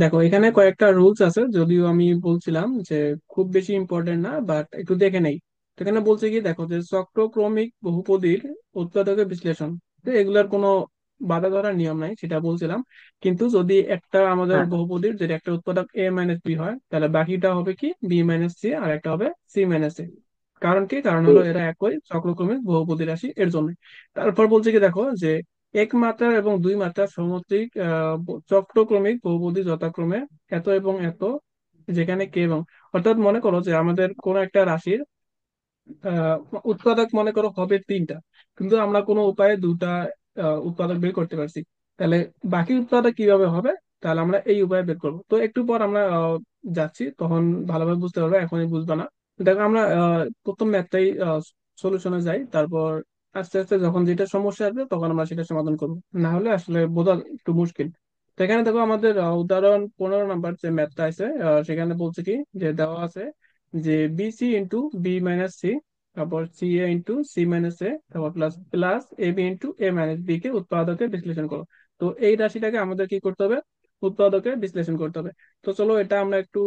দেখো এখানে কয়েকটা রুলস আছে, যদিও আমি বলছিলাম যে খুব বেশি ইম্পর্টেন্ট না, বাট একটু দেখে নেই। তো এখানে বলছে কি, দেখো যে চক্রক্রমিক বহুপদীর উৎপাদকের বিশ্লেষণ, তো এগুলার কোনো বাধা ধরার নিয়ম নাই, সেটা বলছিলাম। কিন্তু যদি একটা আমাদের হ্যাঁ, হ্যাঁ, বহুপদীর যদি একটা উৎপাদক এ মাইনাস বি হয়, তাহলে বাকিটা হবে কি বি মাইনাস সি, আর একটা হবে সি মাইনাস এ। কারণ কি, কারণ হলো ঠিক। এরা একই চক্রক্রমিক বহুপদী রাশি, এর জন্য। তারপর বলছে কি, দেখো যে এক মাত্রার এবং দুই মাত্রার সমষ্টিক চক্রক্রমিক বহুপদী যথাক্রমে এত এবং এত, যেখানে কে এবং, অর্থাৎ মনে করো যে আমাদের কোন একটা রাশির আহ উৎপাদক মনে করো হবে তিনটা, কিন্তু আমরা কোনো উপায়ে দুটা উৎপাদক বের করতে পারছি। তাহলে বাকি উৎপাদক কিভাবে হবে, তাহলে আমরা এই উপায়ে বের করবো। তো একটু পর আমরা যাচ্ছি, তখন ভালোভাবে বুঝতে পারবো, এখনই বুঝবা না। দেখো আমরা প্রথম ম্যাথটাই সলিউশনে যাই, তারপর আস্তে আস্তে যখন যেটা সমস্যা আসবে তখন আমরা সেটা সমাধান করবো, না হলে আসলে বোঝা একটু মুশকিল। তো এখানে দেখো আমাদের উদাহরণ 15 নাম্বার যে ম্যাথটা আছে, সেখানে বলছে কি, যে দেওয়া আছে যে BC into B minus C, তারপর C A into C minus A, তারপর প্লাস প্লাস এ বি ইন্টু এ মাইনাস বি কে উৎপাদকে বিশ্লেষণ করো। তো এই রাশিটাকে আমাদের কি করতে হবে, উৎপাদকে বিশ্লেষণ করতে হবে। তো চলো এটা আমরা একটু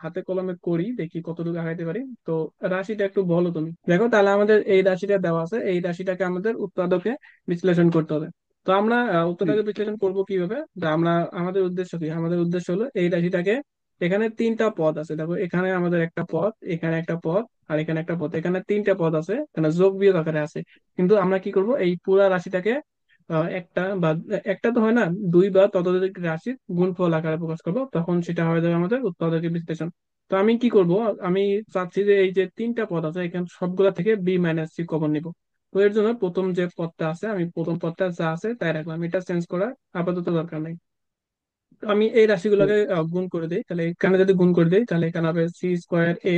হাতে কলমে করি, দেখি কতটুকু আগাইতে পারি। তো রাশিটা একটু বলো তুমি। দেখো তাহলে আমাদের এই রাশিটা দেওয়া আছে, এই রাশিটাকে আমাদের উৎপাদকে বিশ্লেষণ করতে হবে। তো আমরা হুম। উৎপাদকে বিশ্লেষণ করব কিভাবে, তা আমরা, আমাদের উদ্দেশ্য কি, আমাদের উদ্দেশ্য হলো এই রাশিটাকে, এখানে তিনটা পদ আছে, দেখো এখানে আমাদের একটা পদ, এখানে একটা পদ, আর এখানে একটা পদ, এখানে তিনটা পদ আছে, এখানে যোগ বিয়োগ আকারে আছে। কিন্তু আমরা কি করব, এই পুরা রাশিটাকে একটা বা একটা তো হয় না, দুই বা ততোধিক রাশির গুণফল আকারে প্রকাশ করব, তখন সেটা হয়ে যাবে আমাদের উৎপাদকের বিশ্লেষণ। তো আমি কি করব, আমি চাচ্ছি যে এই যে তিনটা পদ আছে এখানে সবগুলা থেকে বি মাইনাস সি কমন নিব। তো এর জন্য প্রথম যে পদটা আছে, আমি প্রথম পদটা যা আছে তাই রাখলাম, এটা চেঞ্জ করার আপাতত দরকার নাই। তো আমি এই হুম। রাশিগুলোকে গুণ করে দিই, তাহলে এখানে যদি গুণ করে দিই, তাহলে এখানে হবে সি স্কোয়ার এ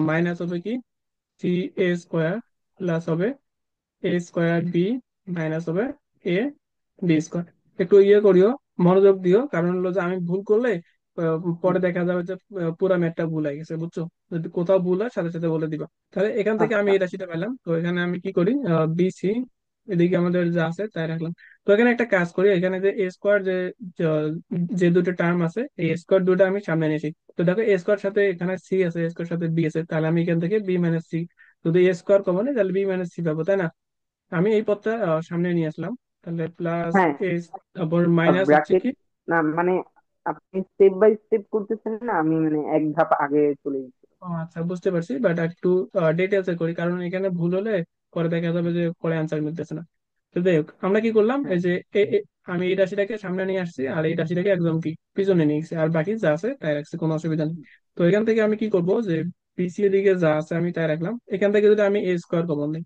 মাইনাস হবে কি সি এ স্কোয়ার, প্লাস হবে এ স্কোয়ার বি, মাইনাস হবে এ বি স্কোয়ার। একটু ইয়ে করিও, মনোযোগ দিও, কারণ হলো যে আমি ভুল করলে পরে দেখা যাবে যে পুরা ম্যাথটা ভুল হয়ে গেছে, বুঝছো? যদি কোথাও ভুল হয় সাথে সাথে বলে দিবা। তাহলে এখান থেকে আমি আচ্ছা। এই রাশিটা পেলাম, তো এখানে আমি কি করি, বি সি এদিকে আমাদের যা আছে তাই রাখলাম। তো এখানে একটা কাজ করি, এখানে যে এ স্কোয়ার যে যে যে দুটো টার্ম আছে, এই স্কোয়ার দুটো আমি সামনে নিয়েছি। তো দেখো এ স্কোয়ার সাথে এখানে সি আছে, এ স্কোয়ার সাথে বি আছে, তাহলে আমি এখান থেকে বি মাইনাস সি, যদি এ স্কোয়ার কমন হয় তাহলে বি মাইনাস সি পাবো, তাই না? আমি এই পদটা সামনে নিয়ে আসলাম, তাহলে প্লাস হ্যাঁ, এ, তারপর মাইনাস হচ্ছে ব্র্যাকেট কি। না মানে আপনি স্টেপ বাই স্টেপ করতেছেন না, আমি মানে এক ধাপ আগে চলে গেছি। ও আচ্ছা, বুঝতে পারছি, বাট একটু ডিটেলস এ করি, কারণ এখানে ভুল হলে পরে দেখা যাবে যে পরে অ্যান্সার মিলতেছে না। তো যাই হোক, আমরা কি করলাম, হ্যাঁ। এই যে আমি এই রাশিটাকে সামনে নিয়ে আসছি, আর এই রাশিটাকে একদম কি পিছনে নিয়ে গেছি, আর বাকি যা আছে তাই রাখছি, কোনো অসুবিধা নেই। তো এখান থেকে আমি কি করব, যে পিছিয়ে দিকে যা আছে আমি তাই রাখলাম। এখান থেকে যদি আমি এ স্কোয়ার কমন নিই,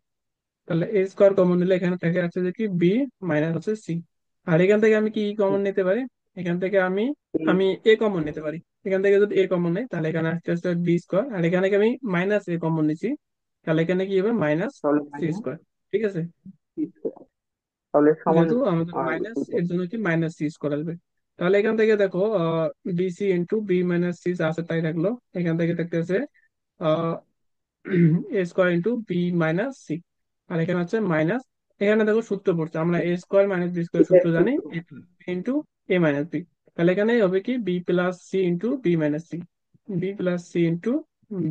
তাহলে এ স্কোয়ার কমন নিলে এখানে থেকে আছে যে কি বি মাইনাস হচ্ছে সি। আর এখান থেকে আমি কি কমন নিতে পারি, এখান থেকে আমি এই আমি এ কমন নিতে পারি। এখান থেকে যদি এ কমন নেই, তাহলে এখানে আসতে আসতে বি স্কোয়ার, আর এখানে কি আমি মাইনাস এ কমন নিচ্ছি, তাহলে এখানে কি হবে মাইনাস তাহলে সি মাইনাস স্কোয়ার। ঠিক আছে, তাহলে সমান। যেহেতু আমাদের মাইনাস, এটা এর জন্য কি মাইনাস সি স্কোয়ার আসবে। তাহলে এখান থেকে দেখো b c into B minus c আছে তাই রাখলো। এখান থেকে দেখতেছে a square into B minus c, আর এখানে হচ্ছে মাইনাস। এখানে দেখো সূত্র পড়ছে, আমরা a square minus b square এটা সূত্র জানি, সূত্র। A into A minus b. তাহলে এখানে হবে কি B plus c into B minus C, B plus c into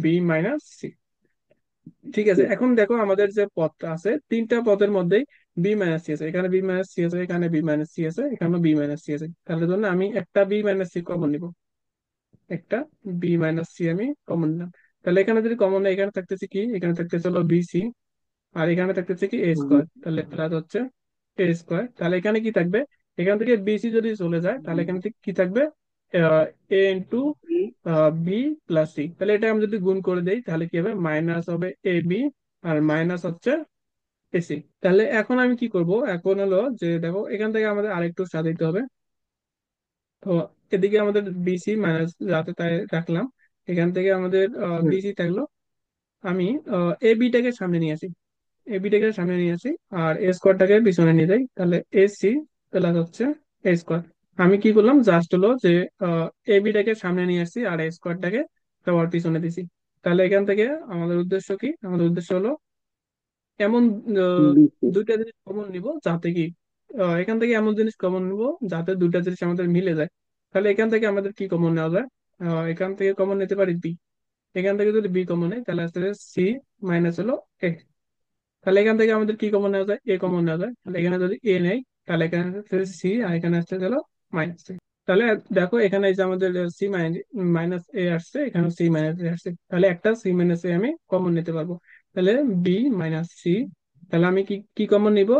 B minus c. ঠিক আছে, ঠিক। এখন দেখো আমাদের যে পদটা আছে, তিনটা পদের মধ্যেই বি মাইনাস সি আছে, এখানে বি মাইনাস সি আছে, এখানে বি মাইনাস সি আছে, এখানে বি মাইনাস সি আছে, তাহলে জন্য আমি একটা বি মাইনাস সি কমন নিব, একটা বি মাইনাস সি আমি কমন নিলাম। তাহলে এখানে যদি কমন নেই, এখানে থাকতেছে কি, এখানে থাকতেছে হলো বিসি, আর এখানে থাকতেছে কি এ হুম, স্কোয়ার, তাহলে প্লাস হচ্ছে এ স্কোয়ার। তাহলে এখানে কি থাকবে, এখান থেকে বিসি যদি চলে যায়, তাহলে হুম, এখানে থেকে কি থাকবে, এ ইন্টু এই বি প্লাস সি। তাহলে এটা আমি যদি গুণ করে দেই, তাহলে কি হবে, মাইনাস হবে এ বি, আর মাইনাস হচ্ছে এসি। তাহলে এখন আমি কি করব, এখন হলো যে দেখো এখান থেকে আমাদের আরেকটু সাজাইতে হবে। তো এদিকে আমাদের বিসি মাইনাস যাতে তাই রাখলাম, এখান থেকে আমাদের হুম, বিসি থাকলো। আমি এ বিটাকে সামনে নিয়ে আসি, এ বিটাকে সামনে নিয়ে আসি, আর এ স্কোয়ারটাকে পিছনে নিয়ে যাই, তাহলে এসি প্লাস হচ্ছে এ স্কোয়ার। আমি কি করলাম, জাস্ট হলো যে এ বিটাকে সামনে নিয়ে আসছি, আর এ স্কোয়ারটাকে সবার পিছনে দিছি। তাহলে এখান থেকে আমাদের উদ্দেশ্য কি, আমাদের উদ্দেশ্য হলো এমন বিসি। দুইটা জিনিস কমন নিব যাতে কি, এখান থেকে এমন জিনিস কমন নিব যাতে দুইটা জিনিস আমাদের মিলে যায়। তাহলে এখান থেকে আমাদের কি কমন নেওয়া যায়? এখান থেকে কমন নিতে পারি বি। এখান থেকে যদি বি কমন নেই তাহলে আসলে সি মাইনাস হলো এ। তাহলে এখান থেকে আমাদের কি কমন নেওয়া যায়? এ কমন নেওয়া যায়। তাহলে এখানে যদি এ নেই তাহলে এখানে সি, আর এখানে আসছে হলো মাইনাস সি। তাহলে দেখো এখানে এই যে আমাদের সি মাইনাস এ আসছে, এখানে সি মাইনাস এ আসছে, তাহলে একটা সি মাইনাস এ আমি কমন নিতে পারবো। তাহলে বি মাইনাস সি। তাহলে আমি কি কি কমন নিব?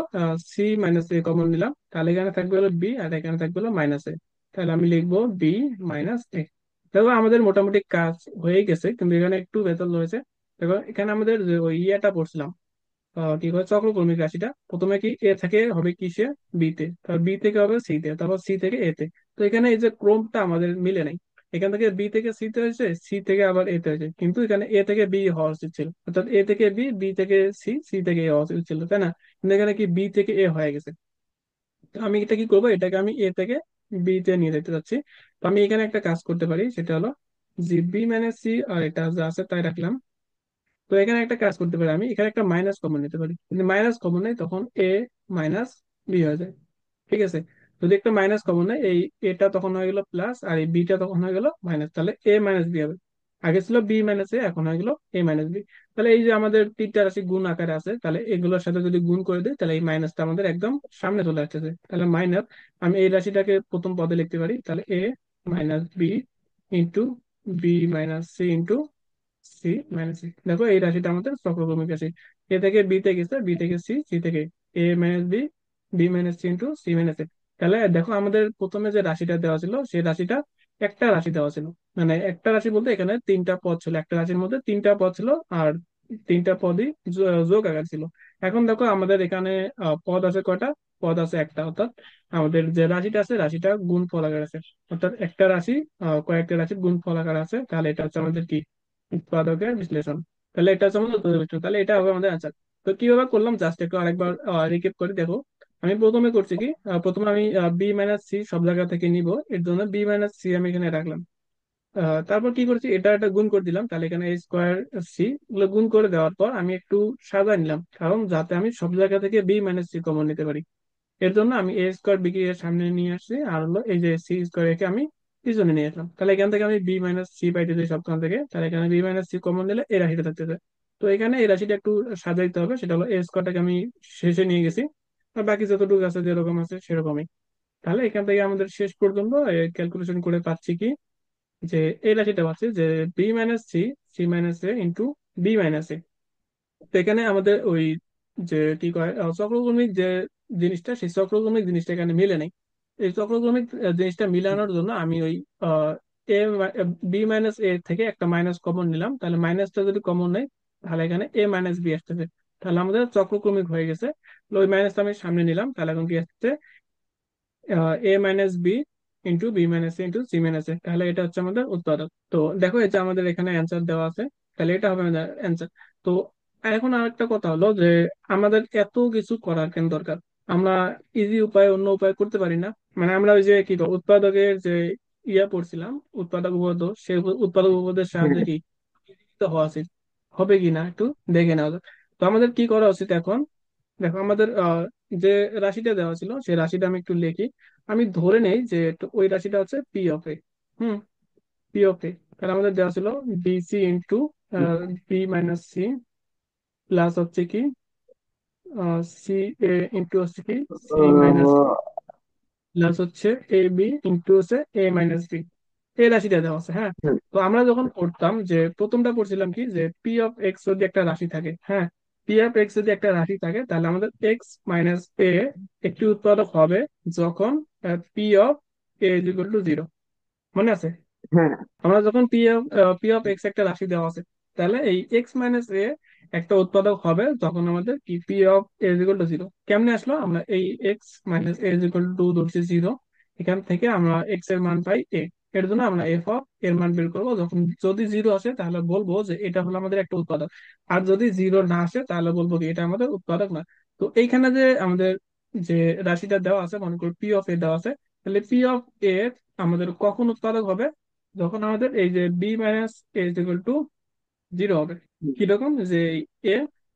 সি মাইনাস এ কমন নিলাম, তাহলে এখানে থাকবে হলো বি আর এখানে থাকবে হলো মাইনাস এ। তাহলে আমি লিখবো বি মাইনাস এ। দেখো আমাদের মোটামুটি কাজ হয়ে গেছে, কিন্তু এখানে একটু ভেতর রয়েছে। দেখো এখানে আমাদের যে ওই ইয়েটা পড়ছিলাম, কি করে চক্রকর্মিক রাশিটা, প্রথমে কি এ থেকে হবে কিসে? বি তে, তারপর বি থেকে হবে সি তে, তারপর সি থেকে এ তে। তো এখানে এই যে ক্রমটা আমাদের মিলে নাই। এখান থেকে বি থেকে সি তে হয়েছে, সি থেকে আবার এ তে হয়েছে, কিন্তু এখানে এ থেকে বি হওয়া উচিত ছিল, অর্থাৎ এ থেকে বি, বি থেকে সি, সি থেকে এ হওয়া উচিত ছিল, তাই না? কিন্তু এখানে কি বি থেকে এ হয়ে গেছে। তো আমি এটা কি করবো, এটাকে আমি এ থেকে বি তে নিয়ে যেতে চাচ্ছি। তো আমি এখানে একটা কাজ করতে পারি, সেটা হলো যে বি মাইনাস সি আর এটা যা আছে তাই রাখলাম। তো এখানে একটা কাজ করতে পারি, আমি এখানে একটা মাইনাস কমন নিতে পারি। যদি মাইনাস কমন নেই তখন এ মাইনাস বি হয়ে যায়। ঠিক আছে? যদি একটা মাইনাস কমন নেই, এই এটা তখন হয়ে গেল প্লাস আর এই বিটা তখন হয়ে গেল মাইনাস, তাহলে এ মাইনাস বি হবে। আগে ছিল বি মাইনাস এ, এখন হয়ে গেল এ মাইনাস বি। তাহলে এই যে আমাদের তিনটা রাশি গুণ আকারে আছে, তাহলে এগুলোর সাথে যদি গুণ করে দিই তাহলে এই মাইনাসটা আমাদের একদম সামনে চলে আসতেছে। তাহলে মাইনাস, আমি এই রাশিটাকে প্রথম পদে লিখতে পারি, তাহলে a minus B into B minus C into C minus c. দেখো এই রাশিটা আমাদের চক্রক্রমিক রাশি। এ থেকে বি তে গেছে, বি থেকে সি, সি থেকে a minus b, b minus C into C minus a. তাহলে দেখো আমাদের প্রথমে যে রাশিটা দেওয়া ছিল সেই রাশিটা একটা রাশি দেওয়া ছিল, মানে একটা রাশি বলতে এখানে তিনটা পদ ছিল, একটা রাশির মধ্যে তিনটা পদ ছিল, আর তিনটা পদই যোগ আকার ছিল। এখন দেখো আমাদের এখানে পদ আছে কয়টা? পদ আছে একটা, অর্থাৎ আমাদের যে রাশিটা আছে রাশিটা গুণ ফল আকার আছে। অর্থাৎ একটা রাশি কয়েকটা রাশির গুণ ফল আকার আছে, তাহলে এটা হচ্ছে আমাদের কি? উৎপাদকের বিশ্লেষণ। তাহলে এটা হচ্ছে আমাদের উৎপাদকের বিশ্লেষণ, তাহলে এটা হবে আমাদের অ্যান্সার। তো কিভাবে করলাম জাস্ট একটু আরেকবার রিকেপ করে দেখো। আমি প্রথমে করছি কি, প্রথমে আমি বি মাইনাস সি সব জায়গা থেকে নিব, এর জন্য বি মাইনাস সি আমি এখানে রাখলাম। তারপর কি করছি, এটা একটা গুণ করে দিলাম, তাহলে এখানে এ স্কোয়ার সি, গুলো গুণ করে দেওয়ার পর আমি একটু সাজায় নিলাম, কারণ যাতে আমি সব জায়গা থেকে বি মাইনাস সি কমন নিতে পারি। এর জন্য আমি এ স্কোয়ার বি কে এর সামনে নিয়ে আসছি, আর হলো এই যে সি স্কোয়ার একে আমি পিছনে নিয়ে আসলাম। তাহলে এখান থেকে আমি বি মাইনাস সি পাইতেছি সবখান থেকে, তাহলে এখানে বি মাইনাস সি কমন দিলে এই রাশিটা থাকতেছে। তো এখানে এই রাশিটা একটু সাজাইতে হবে, সেটা হলো এ স্কোয়ারটাকে আমি শেষে নিয়ে গেছি, আর বাকি যতটুকু আছে যেরকম আছে সেরকমই। তাহলে এখান থেকে আমাদের শেষ পর্যন্ত ক্যালকুলেশন করে পাচ্ছি কি, যে এই রাশিটা পাচ্ছি যে b minus c, c minus a into B minus a. তো এখানে আমাদের ওই যে কি কয় চক্রক্রমিক যে জিনিসটা, সেই চক্রক্রমিক জিনিসটা এখানে মিলে নাই। এই চক্রক্রমিক জিনিসটা মিলানোর জন্য আমি ওই এ বি মাইনাস এ থেকে একটা মাইনাস কমন নিলাম, তাহলে মাইনাসটা যদি কমন নেই তাহলে এখানে এ মাইনাস বি আসতেছে, তাহলে আমাদের চক্রক্রমিক হয়ে গেছে। তাহলে ওই মাইনাসটা আমি সামনে নিলাম, তাহলে এখন কি আসছে? A minus B into B minus C into C minus a. তাহলে এটা হচ্ছে আমাদের উৎপাদক। তো দেখো এই যে আমাদের এখানে অ্যান্সার দেওয়া আছে, তাহলে এটা হবে আমাদের অ্যান্সার। তো এখন আরেকটা কথা হলো যে আমাদের এত কিছু করার কেন দরকার? আমরা ইজি উপায়, অন্য উপায় করতে পারি না? মানে আমরা ওই যে কি কয়, উৎপাদকের যে ইয়া পড়ছিলাম, উৎপাদক উপপাদ্য, সেই উৎপাদক উপপাদ্যের সাহায্যে কি তো হওয়া উচিত, হবে কি না একটু দেখে নেওয়া যাক। তো আমাদের কি করা উচিত এখন? দেখো আমাদের যে রাশিটা দেওয়া ছিল সেই রাশিটা আমি একটু লিখি। আমি ধরে নেই যে ওই রাশিটা হচ্ছে P of A. Hmm, P of A. তাহলে আমাদের দেওয়া ছিল BC into B minus C, plus হচ্ছে কি সি এ ইন্টু হচ্ছে কি সি মাইনাস, প্লাস হচ্ছে এ বি ইন্টু হচ্ছে এ মাইনাস বি। এই রাশিটা দেওয়া আছে, হ্যাঁ। তো আমরা যখন করতাম যে প্রথমটা করছিলাম কি, যে পি অফ এক্স যদি একটা রাশি থাকে, হ্যাঁ, পি অফ এক্স যদি একটা রাশি থাকে তাহলে আমাদের এক্স মাইনাস এ একটি উৎপাদক হবে যখন P of A is equal to zero. মনে আছে? হ্যাঁ, আমরা যখন পি অফ এক্স একটা রাশি দেওয়া আছে, তাহলে এই এক্স মাইনাস এ একটা উৎপাদক হবে যখন আমাদের কি P of A equal to zero. কেমনে আসলো? আমরা এই x minus A equal to ধরছি জিরো, এখান থেকে আমরা এক্স এর মান পাই এ। এর জন্য আমরা এফ অফ এর মান বের করবো, যখন যদি জিরো আসে তাহলে বলবো যে এটা হলো আমাদের একটা উৎপাদক, আর যদি জিরো না আসে তাহলে বলবো কি এটা আমাদের উৎপাদক না। তো এইখানে যে আমাদের যে রাশিটা দেওয়া আছে, মনে করি পি অফ এ দেওয়া আছে, তাহলে পি অফ এ আমাদের কখন উৎপাদক হবে? যখন আমাদের এই যে b minus A is equal to zero হবে। কিরকম? যে a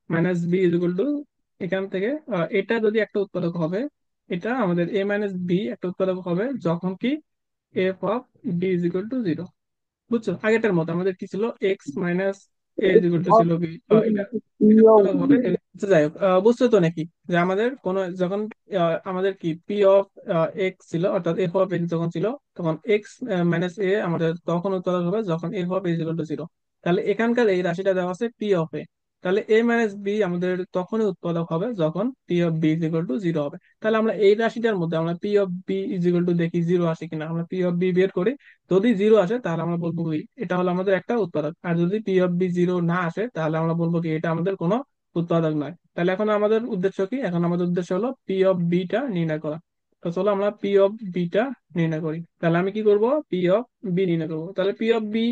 minus b is equal to, এখান থেকে এটা যদি একটা উৎপাদক হবে, এটা আমাদের এ মাইনাস বি একটা উৎপাদক হবে যখন কি F of B is equal to zero. বুঝছো, আগেরটার মতো আমাদের কি ছিল, X minus A is equal to ছিল কি এটা, পি এটা অফ উৎপাদক বি। হবে আচ্ছা, যাই হোক, বুঝছো তো নাকি যে আমাদের কোন যখন আমাদের কি পি অফ এক্স ছিল, অর্থাৎ এফ অফ এক্স যখন ছিল, তখন এক্স মাইনাস এ আমাদের তখন উৎপাদক হবে যখন F of x equal to zero. তাহলে এখানকার এই রাশিটা দেওয়া আছে পি অফ এ, তাহলে এ মাইনাস বি আমাদের তখনই উৎপাদক হবে যখন P of B is equal to zero হবে। তাহলে আমরা এই রাশিটার মধ্যে আমরা P of B is equal to দেখি জিরো আসে কিনা, আমরা পি অফ বি বের করি। যদি জিরো আসে তাহলে আমরা বলবো কি এটা হলো আমাদের একটা উৎপাদক, আর যদি পি অফ বি জিরো না আসে তাহলে আমরা বলবো কি এটা আমাদের কোনো উৎপাদক নয়। তাহলে এখন আমাদের উদ্দেশ্য কি, এখন আমাদের উদ্দেশ্য হলো পি অফ বিটা নির্ণয় করা। তো চলো আমরা পি অফ বিটা নির্ণয় করি। তাহলে আমি কি করব, পি অফ বি নির্ণয় করবো। তাহলে পি অফ বি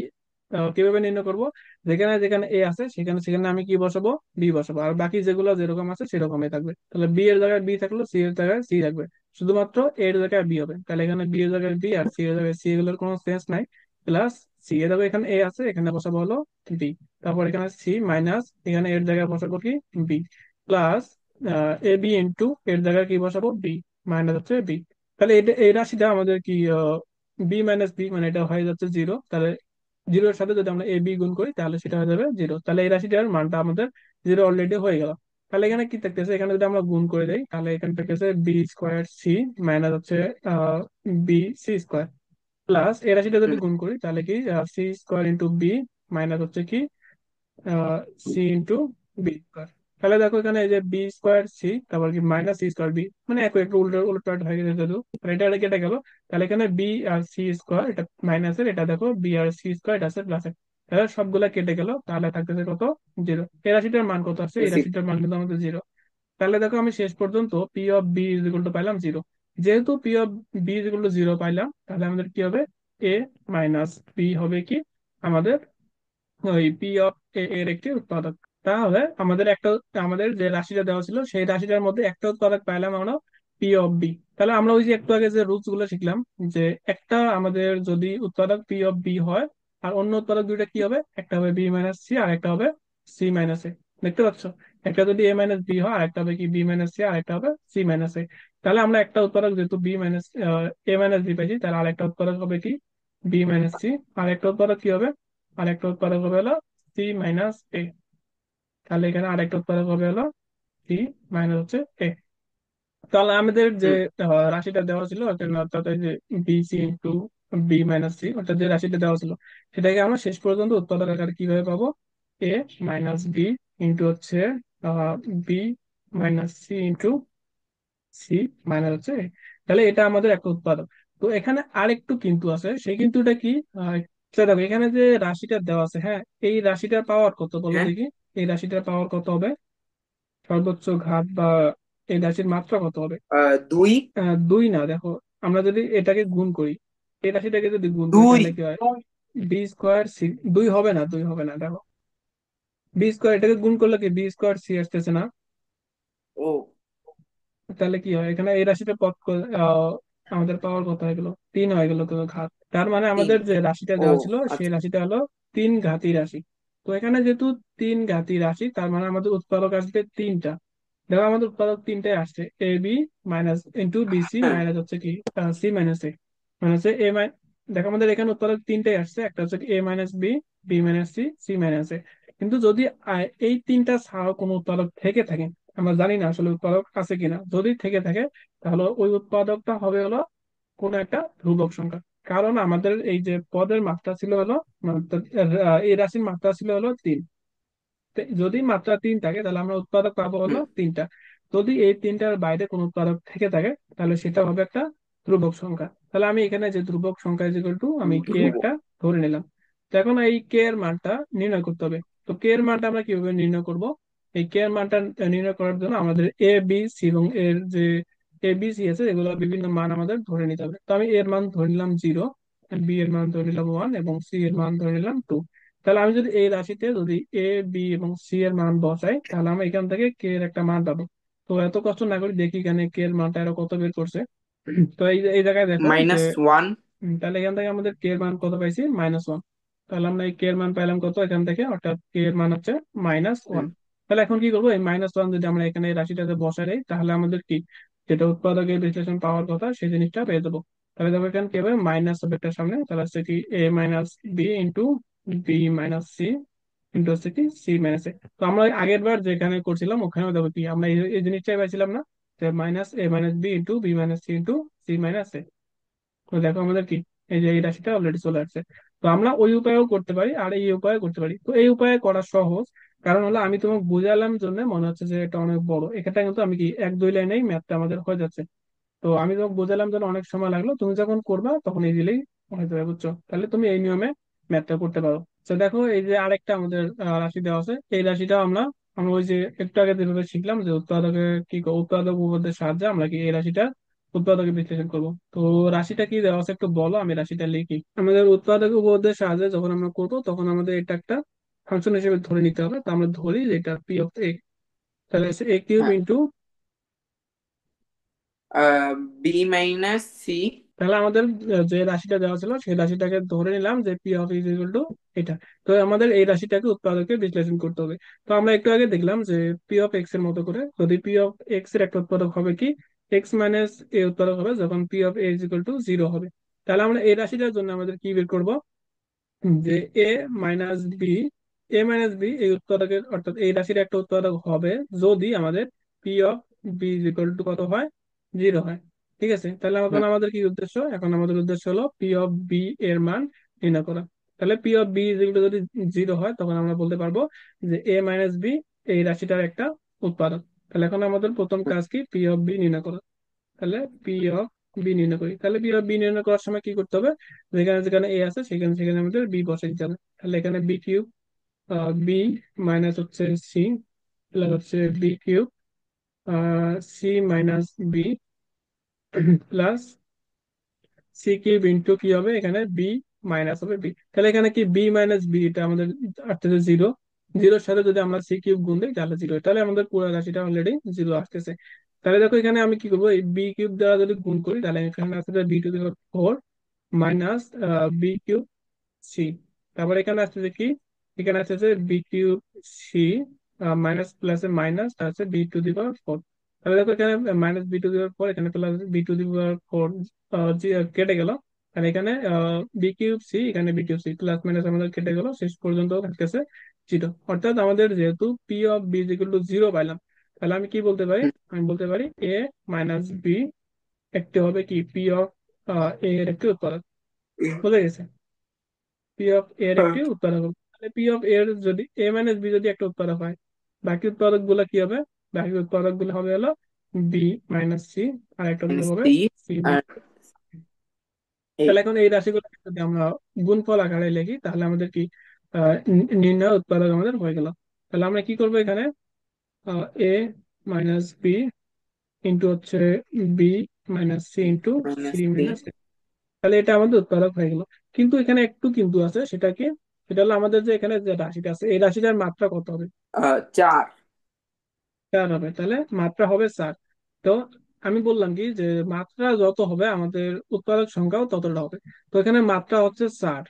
কিভাবে নির্ণয় করব, যেখানে যেখানে এ আছে সেখানে সেখানে আমি কি বসাবো, বি বসাবো, আর বাকি যেগুলো যেরকম আছে সেরকমই থাকবে। তাহলে বি এর জায়গায় বি থাকলো, সি এর জায়গায় সি থাকবে, শুধুমাত্র এর জায়গায় বি হবে। তাহলে এখানে বি এর জায়গায় বি আর সি এর জায়গায় সি, এগুলোর কোনো সেন্স নাই। প্লাস সি এর জায়গায় এখানে এ আছে, এখানে বসাবো হলো বি। তারপর এখানে সি মাইনাস এখানে এর জায়গায় বসাবো কি বি, প্লাস এ বি ইন্টু এর জায়গায় কি বসাবো বি, মাইনাস হচ্ছে বি। তাহলে এটা এই রাশিটা আমাদের কি বি মাইনাস বি, মানে এটা হয়ে যাচ্ছে জিরো। তাহলে জিরোর সাথে যদি আমরা এ বি গুণ করি তাহলে সেটা হয়ে যাবে জিরো। তাহলে এই রাশিটার মানটা আমাদের জিরো অলরেডি হয়ে গেল। তাহলে এখানে কি থাকতেছে, এখানে যদি আমরা গুণ করে দেই তাহলে এখানে থাকতেছে বি স্কোয়ার সি মাইনাস হচ্ছে বি সি স্কোয়ার, প্লাস এই রাশিটা যদি হুম। গুণ করি তাহলে কি C square into B minus হচ্ছে কি সি ইন্টু বি স্কোয়ার। তাহলে দেখো এখানে এই যে বি স্কোয়ার সি, তারপর কি মাইনাস সি স্কোয়ার বি, মানে একটু একটু উল্টো উল্টো হয়ে গেছে শুধু। আর এটা কেটে গেল। তাহলে এখানে বি আর সি স্কোয়ার এটা মাইনাসের, এটা দেখো বি আর সি স্কোয়ার এটা আছে প্লাসের। তাহলে সবগুলা কেটে গেল, তাহলে থাকতেছে কত, জিরো। এই রাশিটার মান কত আছে, এই রাশিটার মান কিন্তু আমাদের জিরো। তাহলে দেখো আমি শেষ পর্যন্ত P of B is equal to পাইলাম জিরো। যেহেতু P of B is equal to zero পাইলাম, তাহলে আমাদের কি হবে, এ মাইনাস বি হবে কি আমাদের ওই পি অফ এ এর একটি উৎপাদক। তাহলে আমাদের একটা, আমাদের যে রাশিটা দেওয়া ছিল সেই রাশিটার মধ্যে একটা উৎপাদক পাইলাম আমরা, পি অফ বি। তাহলে আমরা ওই যে একটু আগে যে রুলস গুলো শিখলাম, যে একটা আমাদের যদি উৎপাদক পি অফ বি হয় আর অন্য উৎপাদক দুইটা কি হবে, একটা হবে বি মাইনাস সি আর একটা হবে সি মাইনাস এ। দেখতে পাচ্ছ, একটা যদি এ মাইনাস বি হয় আর একটা হবে কি বি মাইনাস সি আর একটা হবে সি মাইনাস এ। তাহলে আমরা একটা উৎপাদক যেহেতু B minus a minus B পাইছি, তাহলে আরেকটা উৎপাদক হবে কি বি মাইনাস সি, আর একটা উৎপাদক কি হবে, আরেকটা উৎপাদক হবে হলো সি মাইনাস এ। তাহলে এখানে আরেকটা উৎপাদক হবে হলো সি মাইনাস হচ্ছে এ। তাহলে আমাদের যে হুম। রাশিটা দেওয়া ছিল এখানে, অর্থাৎ এই যে B C into B minus C, অর্থাৎ যে রাশিটা দেওয়া ছিল সেটাকে আমরা শেষ পর্যন্ত উৎপাদক আকারে কিভাবে পাবো, এ মাইনাস বি ইন্টু হচ্ছে B minus C into C minus হচ্ছে A। তাহলে এটা আমাদের একটা উৎপাদক। তো এখানে আরেকটু কিন্তু আছে, সেই কিন্তুটা কি, দেখো এখানে যে রাশিটা দেওয়া আছে, হ্যাঁ, এই রাশিটার পাওয়ার কত বলো হ্যাঁ। দেখি, এই রাশিটার পাওয়ার কত হবে, সর্বোচ্চ ঘাত বা এই রাশির মাত্রা কত হবে। দুই। দুই না, দেখো আমরা যদি এটাকে গুণ করি, এই রাশিটাকে যদি গুণ করি দুই। তাহলে কি হয়, বি স্কোয়ার সি, দুই হবে না, দুই হবে না, দেখো বি স্কোয়ার এটাকে গুণ করলে কি বি স্কোয়ার সি আসতেছে না। ও। তাহলে কি হয়, এখানে এই রাশিটা আমাদের পাওয়ার কত হয়ে গেল, তিন হয়ে গেল তো ঘাত। তার মানে তিন। আমাদের যে রাশিটা ও দেওয়া ছিল সেই আচ্ছা। রাশিটা হলো তিন ঘাতি রাশি। তো এখানে যেহেতু তিন ঘাতি রাশি, তার মানে আমাদের উৎপাদক আসবে তিনটা। দেখো আমাদের উৎপাদক তিনটাই আসছে, A B minus into B C হ্যাঁ। মাইনাস হচ্ছে কি সি মাইনাস এ, মানে হচ্ছে এ মাই, দেখো আমাদের এখানে উৎপাদক তিনটাই আসছে, একটা হচ্ছে a minus b, b minus c, c minus a. কিন্তু যদি এই তিনটা ছাড়াও কোনো উৎপাদক থেকে থাকে, আমরা জানি না আসলে উৎপাদক আছে কিনা, যদি থেকে থাকে তাহলে ওই উৎপাদকটা হবে হলো কোন একটা ধ্রুবক সংখ্যা। কারণ আমাদের এই যে পদের মাত্রা ছিল হলো, এই রাশির মাত্রা ছিল হলো তিন। যদি মাত্রা তিন থাকে তাহলে আমরা উৎপাদক পাবো হলো হুম। তিনটা। যদি এই তিনটার বাইরে কোনো উৎপাদক থেকে থাকে তাহলে সেটা হবে একটা ধ্রুবক সংখ্যা। তাহলে আমি এখানে যে ধ্রুবক সংখ্যা ইজ ইকুয়াল টু আমি কে ধ্রুব। একটা ধরে নিলাম। তো এখন এই কে এর মানটা নির্ণয় করতে হবে। তো কে এর মানটা আমরা কিভাবে নির্ণয় করব, এই কে এর মানটা নির্ণয় করার জন্য আমাদের এ বি সি এবং এর যে এ বি সি আছে এগুলো বিভিন্ন মান আমাদের ধরে নিতে হবে। তো আমি এর মান ধরে নিলাম জিরো, বি এর মান ধরে নিলাম ওয়ান এবং সি এর মান ধরে নিলাম টু। তাহলে আমি যদি এই রাশিতে যদি এ বি এবং সি এর মান বসাই তাহলে আমরা এখান থেকে কে এর একটা মান পাবো। তো এত কষ্ট না করি দেখি এখানে কে এর মানটা আরো কত বের করছে। তো এই জায়গায় দেখো যে -1। তাহলে এখান থেকে আমাদের কে এর মান কত পাইছি, মাইনাস ওয়ান। তাহলে আমরা এই কে এর মান পাইলাম কত এখান থেকে, অর্থাৎ কে এর মান হচ্ছে মাইনাস হুম। ওয়ান। তাহলে এখন কি করবো, এই মাইনাস ওয়ান যদি আমরা এখানে এই রাশিটাতে বসাই দেই তাহলে আমাদের কি, যেটা উৎপাদকের বিশ্লেষণ পাওয়ার কথা সেই জিনিসটা পেয়ে যাবো। তাহলে দেখো এখানে কি হবে, মাইনাস হবে একটা সামনে, তাহলে হচ্ছে কি এ minus B into B minus C into হচ্ছে কি সি মাইনাস এ। তো আমরা ওই আগের বার যেখানে করছিলাম ওখানেও দেখো কি আমরা এই জিনিসটাই পাইছিলাম না, যে minus a minus B into B minus C into C minus a. তো দেখো আমাদের কি এই যে এই রাশিটা অলরেডি চলে আসছে। তো আমরা ওই উপায়েও করতে পারি আর এই উপায়ে করতে পারি। তো এই উপায়ে করা সহজ, কারণ হলো আমি তোমাকে বুঝালাম জন্য মনে হচ্ছে যে এটা অনেক বড়, এখানটা কিন্তু আমি কি এক দুই লাইনেই ম্যাথটা আমাদের হয়ে যাচ্ছে। তো আমি তোমাকে বোঝালাম যেন অনেক সময় লাগলো, তুমি যখন করবা তখন ইজিলি হয়ে যাবে, বুঝছো? তাহলে তুমি এই নিয়মে ম্যাথটা করতে পারো। তো দেখো এই যে আরেকটা আমাদের রাশি দেওয়া আছে, এই রাশিটা আমরা আমরা ওই যে একটু আগে যেভাবে শিখলাম যে উৎপাদকের উৎপাদক উপপাদ্যের সাহায্যে আমরা কি এই রাশিটা উৎপাদকে বিশ্লেষণ করবো। তো রাশিটা কি দেওয়া আছে একটু বলো, আমি রাশিটা লিখি। আমাদের উৎপাদক উপপাদ্যের সাহায্যে যখন আমরা করবো তখন আমাদের এটা একটা ফাংশন হিসেবে ধরে নিতে হবে। তো আমরা ধরি যে এটা পি অফ এ, তাহলে এ কিউব হ্যাঁ, ইন্টু, বি মাইনাস সি। তাহলে আমাদের যে রাশিটা দেওয়া ছিল সেই রাশিটাকে ধরে নিলাম যে P of is equal to এটা। তো আমাদের এই রাশিটাকে উৎপাদকে বিশ্লেষণ করতে হবে। তো আমরা একটু আগে দেখলাম যে পি অফ এক্স এর মতো করে যদি পি অফ এক্স এর একটা উৎপাদক হবে কি এক্স মাইনাস এ উৎপাদক হবে যখন P of A is equal to zero হবে। তাহলে আমরা এই রাশিটার জন্য আমাদের কি বের করব, যে a minus B, A minus B এই উৎপাদকের অর্থাৎ এই রাশির একটা উৎপাদক হবে যদি আমাদের P of B is equal to কত হয়, জিরো হয়। ঠিক আছে, তাহলে এখন আমাদের কি উদ্দেশ্য, এখন আমাদের উদ্দেশ্য হলো পি অফ বি এর মান নির্ণয় করা। তাহলে P of B is equal to যদি জিরো হয় তখন আমরা বলতে পারবো যে এ মাইনাস বি এই রাশিটার একটা উৎপাদক। তাহলে এখন আমাদের প্রথম কাজ কি, পি অফ বি নির্ণয় করা। তাহলে পি অফ বি নির্ণয় করি, তাহলে পি অফ বি নির্ণয় করার সময় কি করতে হবে, যেখানে যেখানে এ আছে সেখানে সেখানে আমাদের বি বসাই দিতে হবে। তাহলে এখানে বি কিউব, বি মাইনাস হচ্ছে সি প্লাস হচ্ছে B cube C minus B plus C cube into কি হবে এখানে বি মাইনাস হবে বি। তাহলে এখানে কি বি মাইনাস বি, এটা আমাদের আসতেছে জিরো, জিরোর সাথে যদি আমরা সি কিউব গুণ দিই তাহলে জিরো, তাহলে আমাদের পুরো রাশিটা অলরেডি জিরো আসতেছে। তাহলে দেখো এখানে আমি কি করবো, এই বি কিউব দ্বারা যদি গুণ করি তাহলে এখানে আসতে b to the four minus b cube c. তারপর এখানে আসতেছে কি, এখানে আসতেছে b cube C minus plus minus আছে b to the power four. তাহলে দেখো এখানে minus b to the power four, এখানে plus b to the power four কেটে গেল। আর এখানে বি কিউব সি, এখানে B cube c plus minus আমাদের কেটে গেল, শেষ পর্যন্ত থাকতেছে জিরো। অর্থাৎ আমাদের যেহেতু P of B equal to zero পাইলাম, তাহলে আমি কি বলতে পারি, আমি বলতে পারি এ মাইনাস বি একটি হবে কি পি অফ এ এর একটি উৎপাদক। বুঝে গেছে? পি অফ এর একটি উৎপাদক হবে। তাহলে পি অফ এর যদি এ মাইনাস বি যদি একটা উৎপাদক হয়, বাকি উৎপাদক গুলো কি হবে, বাকি উৎপাদক গুলো হবে হলো বি মাইনাস সি, আর একটা উৎপাদক হবে C C R minus. A. তাহলে এখন এই রাশিগুলো যদি আমরা গুণফল আকারে লিখি তাহলে আমাদের কি নির্ণয় উৎপাদক আমাদের হয়ে গেল। তাহলে আমরা কি করবো এখানে, এ মাইনাস বি ইন্টু হচ্ছে B minus C into C minus C. Minus, তাহলে এটা আমাদের উৎপাদক হয়ে গেল। কিন্তু এখানে একটু কিন্তু আছে, সেটা কি, সেটা হলো আমাদের যে এখানে যে রাশিটা আছে এই রাশিটার মাত্রা কত হবে, 4। চার হবে, তাহলে মাত্রা হবে চার। তো আমি বললাম কি যে মাত্রা যত হবে আমাদের উৎপাদক সংখ্যাও ততটা হবে। তো এখানে মাত্রা হচ্ছে চার,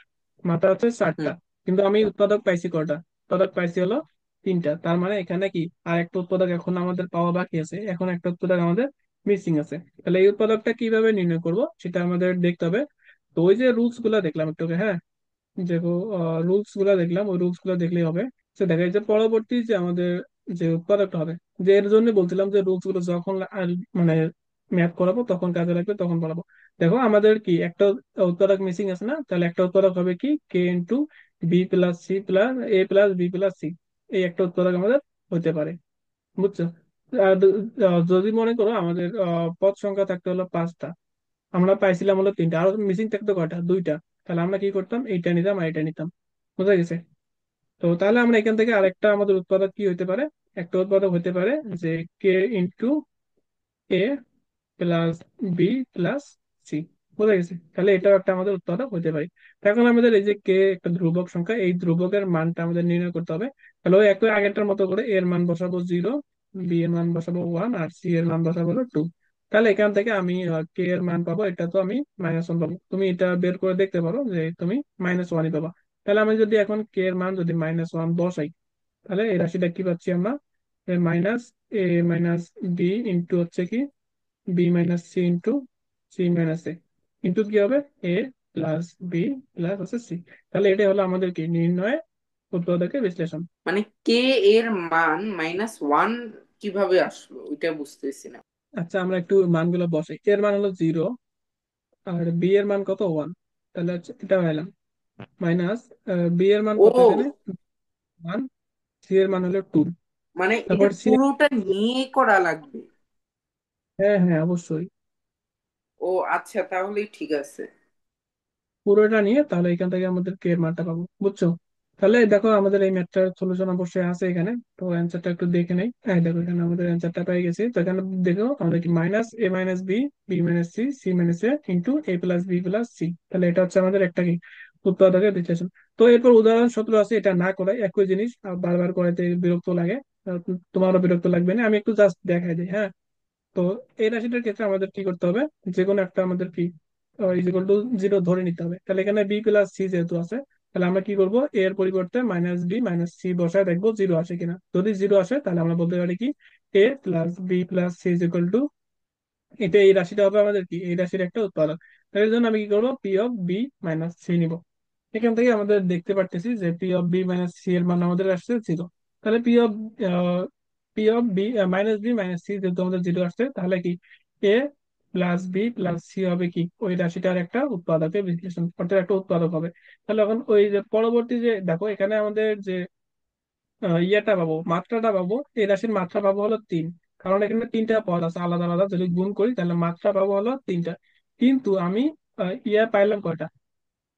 মাত্রা হচ্ছে চারটা, হুম। কিন্তু আমি উৎপাদক পাইছি কয়টা, উৎপাদক পাইছি হলো তিনটা। তার মানে এখানে কি আর একটা উৎপাদক এখন আমাদের পাওয়া বাকি আছে, এখন একটা উৎপাদক আমাদের মিসিং আছে। তাহলে এই উৎপাদকটা কিভাবে নির্ণয় করব সেটা আমাদের দেখতে হবে। তো ওই যে রুলস গুলা দেখলাম একটু আগে, হ্যাঁ, যে রুলস গুলা দেখলাম, ওই রুলস গুলা দেখলেই হবে। সে দেখা যায় যে পরবর্তী যে আমাদের যে উৎপাদকটা হবে, যে এর জন্য বলছিলাম যে রুলস গুলো যখন মানে ম্যাথ করাবো তখন কাজে লাগবে তখন পড়াবো। দেখো আমাদের কি একটা উৎপাদক মিসিং আছে না, তাহলে একটা উৎপাদক হবে কি কে into b plus c plus a plus B plus c, এই একটা উৎপাদক আমাদের হতে পারে, বুঝছো? আর যদি মনে করো আমাদের পদ সংখ্যা থাকতে হলো পাঁচটা, আমরা পাইছিলাম হলো তিনটা, আরো মিসিং থাকতো কয়টা, দুইটা। তাহলে আমরা কি করতাম, এইটা নিতাম আর এটা নিতাম। বুঝা গেছে? তো তাহলে আমরা এখান থেকে আরেকটা আমাদের উৎপাদক কি হতে পারে, একটা উৎপাদক হতে পারে যে কে into a plus B plus C. বোঝা গেছে? তাহলে এটাও একটা আমাদের উৎপাদক হতে পারে। তো এখন আমাদের এই যে কে একটা ধ্রুবক সংখ্যা, এই ধ্রুবকের মানটা আমাদের নির্ণয় করতে হবে। তাহলে ওই একই আগেরটার মতো করে এর মান বসাবো জিরো, বি এর মান বসাবো ওয়ান, আর সি এর মান বসাবো হলো টু। তাহলে এখান থেকে আমি কে এর মান পাবো, এটা তো আমি মাইনাস ওয়ান পাবো, তুমি এটা বের করে দেখতে পারো যে তুমি মাইনাস ওয়ানই পাবা। তাহলে আমি যদি এখন কে এর মান যদি মাইনাস ওয়ান বসাই, তাহলে এই রাশিটা কি পাচ্ছি আমরা, minus a minus B into হচ্ছে কি b minus C into C minus a. Into কি হবে, এ প্লাস বি প্লাস হচ্ছে সি। তাহলে এটা হলো আমাদের কি নির্ণয় উৎপাদকের বিশ্লেষণ। মানে কে এর মান -1 কিভাবে আসলো ওইটা বুঝতেছি না। আচ্ছা আমরা একটু মানগুলো বসাই। এর মান হলো 0, আর বি এর মান কত, 1। তাহলে হচ্ছে এটা পাইলাম মাইনাস, বি এর মান কত এখানে, ও 1। সি এর মান হলো 2। মানে এটা তারপর সি, পুরোটা নিয়ে করা লাগবে? হ্যাঁ হ্যাঁ অবশ্যই ও আচ্ছা, তাহলেই ঠিক আছে। পুরোটা নিয়ে, তাহলে এখান থেকে আমাদের কে এর মানটা পাবো, বুঝছো? তাহলে দেখো আমাদের এই ম্যাথটার সলিউশন অবশ্যই আছে এখানে। তো অ্যান্সারটা একটু দেখে নেই। হ্যাঁ দেখো এখানে আমাদের অ্যান্সারটা পেয়ে গেছি। তো এখানে দেখো আমাদের কি minus a minus b, b minus c, c minus a into a plus B plus c. তাহলে এটা হচ্ছে আমাদের একটা কি উৎপাদকের বিশ্লেষণ। তো এরপর উদাহরণ সূত্র আছে, এটা না করে একই জিনিস বারবার করাতে বিরক্ত লাগে। তোমারও বিরক্ত লাগবে না, আমি একটু জাস্ট দেখাই দিই, হ্যাঁ। তো এই রাশিটার ক্ষেত্রে আমাদের কি করতে হবে, যে কোনো একটা আমাদের কি ইজ ইকুয়াল টু 0 ধরে নিতে হবে। তাহলে এখানে বি প্লাস সি যেহেতু আছে, তাহলে আমরা কি করব, এ এর পরিবর্তে মাইনাস বি মাইনাস সি বসায় দেখবো 0 আসে কিনা। যদি 0 আসে তাহলে আমরা বলতে পারি কি এ plus B plus c is equal to, এটা এই রাশিটা হবে আমাদের কি এই রাশির একটা উৎপাদক। তার জন্য আমি কি করবো, P of B minus C নিব। এখান থেকে আমাদের দেখতে পারতেছি যে P of B minus C এর মান আমাদের আসছে 0। তাহলে P of B minus B minus C যেহেতু আমাদের 0 আসছে, তাহলে কি এ প্লাস বি প্লাস সি হবে কি ওই রাশিটার একটা উৎপাদকের বিশ্লেষণ, অর্থাৎ একটা উৎপাদক হবে। তাহলে এখন ওই যে পরবর্তী যে দেখো এখানে আমাদের যে ইয়েটা পাবো, মাত্রাটা পাবো, এই রাশির মাত্রা পাবো হলো 3। কারণ এখানে তিনটা পদ আছে আলাদা আলাদা, যদি গুণ করি তাহলে মাত্রা পাবো হলো 3টা। কিন্তু আমি ইয়ে পাইলাম কয়টা,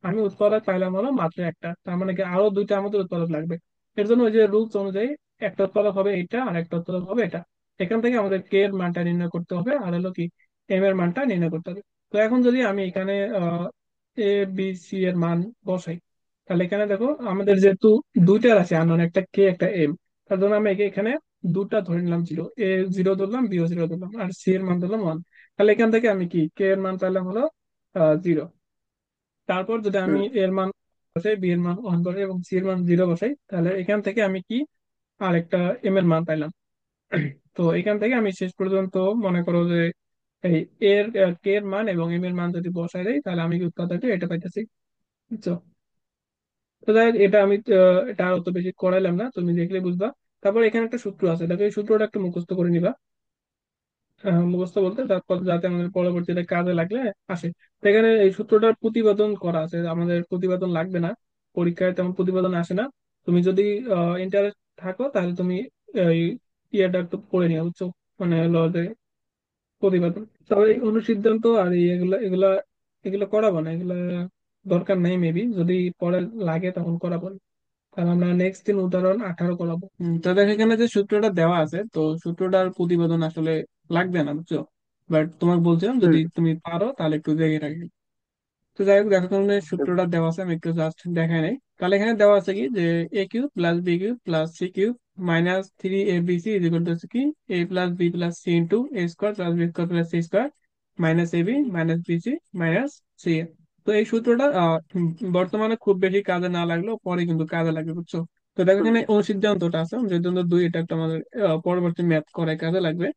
আমি উৎপাদক পাইলাম হলো মাত্র একটা। তার মানে কি আরো দুইটা আমাদের উৎপাদক লাগবে। এর জন্য ওই যে রুলস অনুযায়ী একটা উৎপাদক হবে এটা আর একটা উৎপাদক হবে এটা। এখান থেকে আমাদের কে এর মানটা নির্ণয় করতে হবে, আর হলো কি এম এর মানটা নির্ণয় করতে হবে। তো এখন যদি আমি এখানে এ বি সি এর মান বসাই, তাহলে এখানে দেখো আমাদের যেহেতু দুইটা রাশি আননোন, একটা কে একটা এম, তার জন্য আমি এখানে দুটা ধরে নিলাম 0, এ 0 ধরলাম, বিও 0 ধরলাম, আর সি এর মান ধরলাম 1। তাহলে এখান থেকে আমি কি কে এর মান পাইলাম হলো 0। তারপর যদি আমি হুম। এর মান বসাই, বি এর মান 1 বসাই এবং সি এর মান 0 বসাই, তাহলে এখান থেকে আমি কি আরেকটা এম এর মান পাইলাম। তো এখান থেকে আমি শেষ পর্যন্ত মনে করো যে এই এর কে এর মান এবং এম এর মান যদি বসাই দেই, তাহলে আমি কি উৎপাদকে এটা পাইতেছি, বুঝছো? তো যাই হোক, এটা আমি এটা আর অত বেশি করাইলাম না, তুমি দেখলে বুঝবা। তারপর এখানে একটা সূত্র আছে, দেখো এই সূত্রটা একটু মুখস্থ করে নিবা। মুখস্থ বলতে তারপর যাতে আমাদের পরবর্তীতে কাজে লাগলে আসে। তো এখানে এই সূত্রটার প্রতিপাদন করা আছে, আমাদের প্রতিপাদন লাগবে না, পরীক্ষায় তেমন প্রতিপাদন আসে না। তুমি যদি ইন্টারেস্ট থাকো তাহলে তুমি এই ইয়েটা একটু পড়ে নিও, বুঝছো? মানে হলো যে প্রতিপাদন, তবে এই অনুসিদ্ধান্ত আর এগুলা এগুলা এগুলো করাবো না, এগুলা দরকার নাই। মেবি যদি পরে লাগে তখন করাবো। তাহলে আমরা নেক্সট দিন উদাহরণ 18 করাবো। তো দেখো এখানে যে সূত্রটা দেওয়া আছে, তো সূত্রটার প্রতিবেদন আসলে লাগবে না, বুঝছো? বাট তোমাকে বলছিলাম যদি হুম। তুমি পারো তাহলে একটু দেখে রাখবে। তো যাই হোক দেখো এখানে সূত্রটা দেওয়া আছে, আমি একটু জাস্ট দেখাই নাই। তাহলে এখানে দেওয়া আছে কি যে a cube plus b cube plus C cube minus 3 ABC is equal to কি এ plus B plus c into a square plus b square plus c square minus a B minus b c minus c a. তো এই সূত্রটা বর্তমানে খুব বেশি কাজে না লাগলেও পরে কিন্তু কাজে লাগবে, বুঝছো? তো দেখো হুম। এখানে অনুসিদ্ধান্তটা আছে, অনুসিদ্ধান্ত 2, এটা একটা আমাদের পরবর্তী ম্যাথ করে কাজে লাগবে।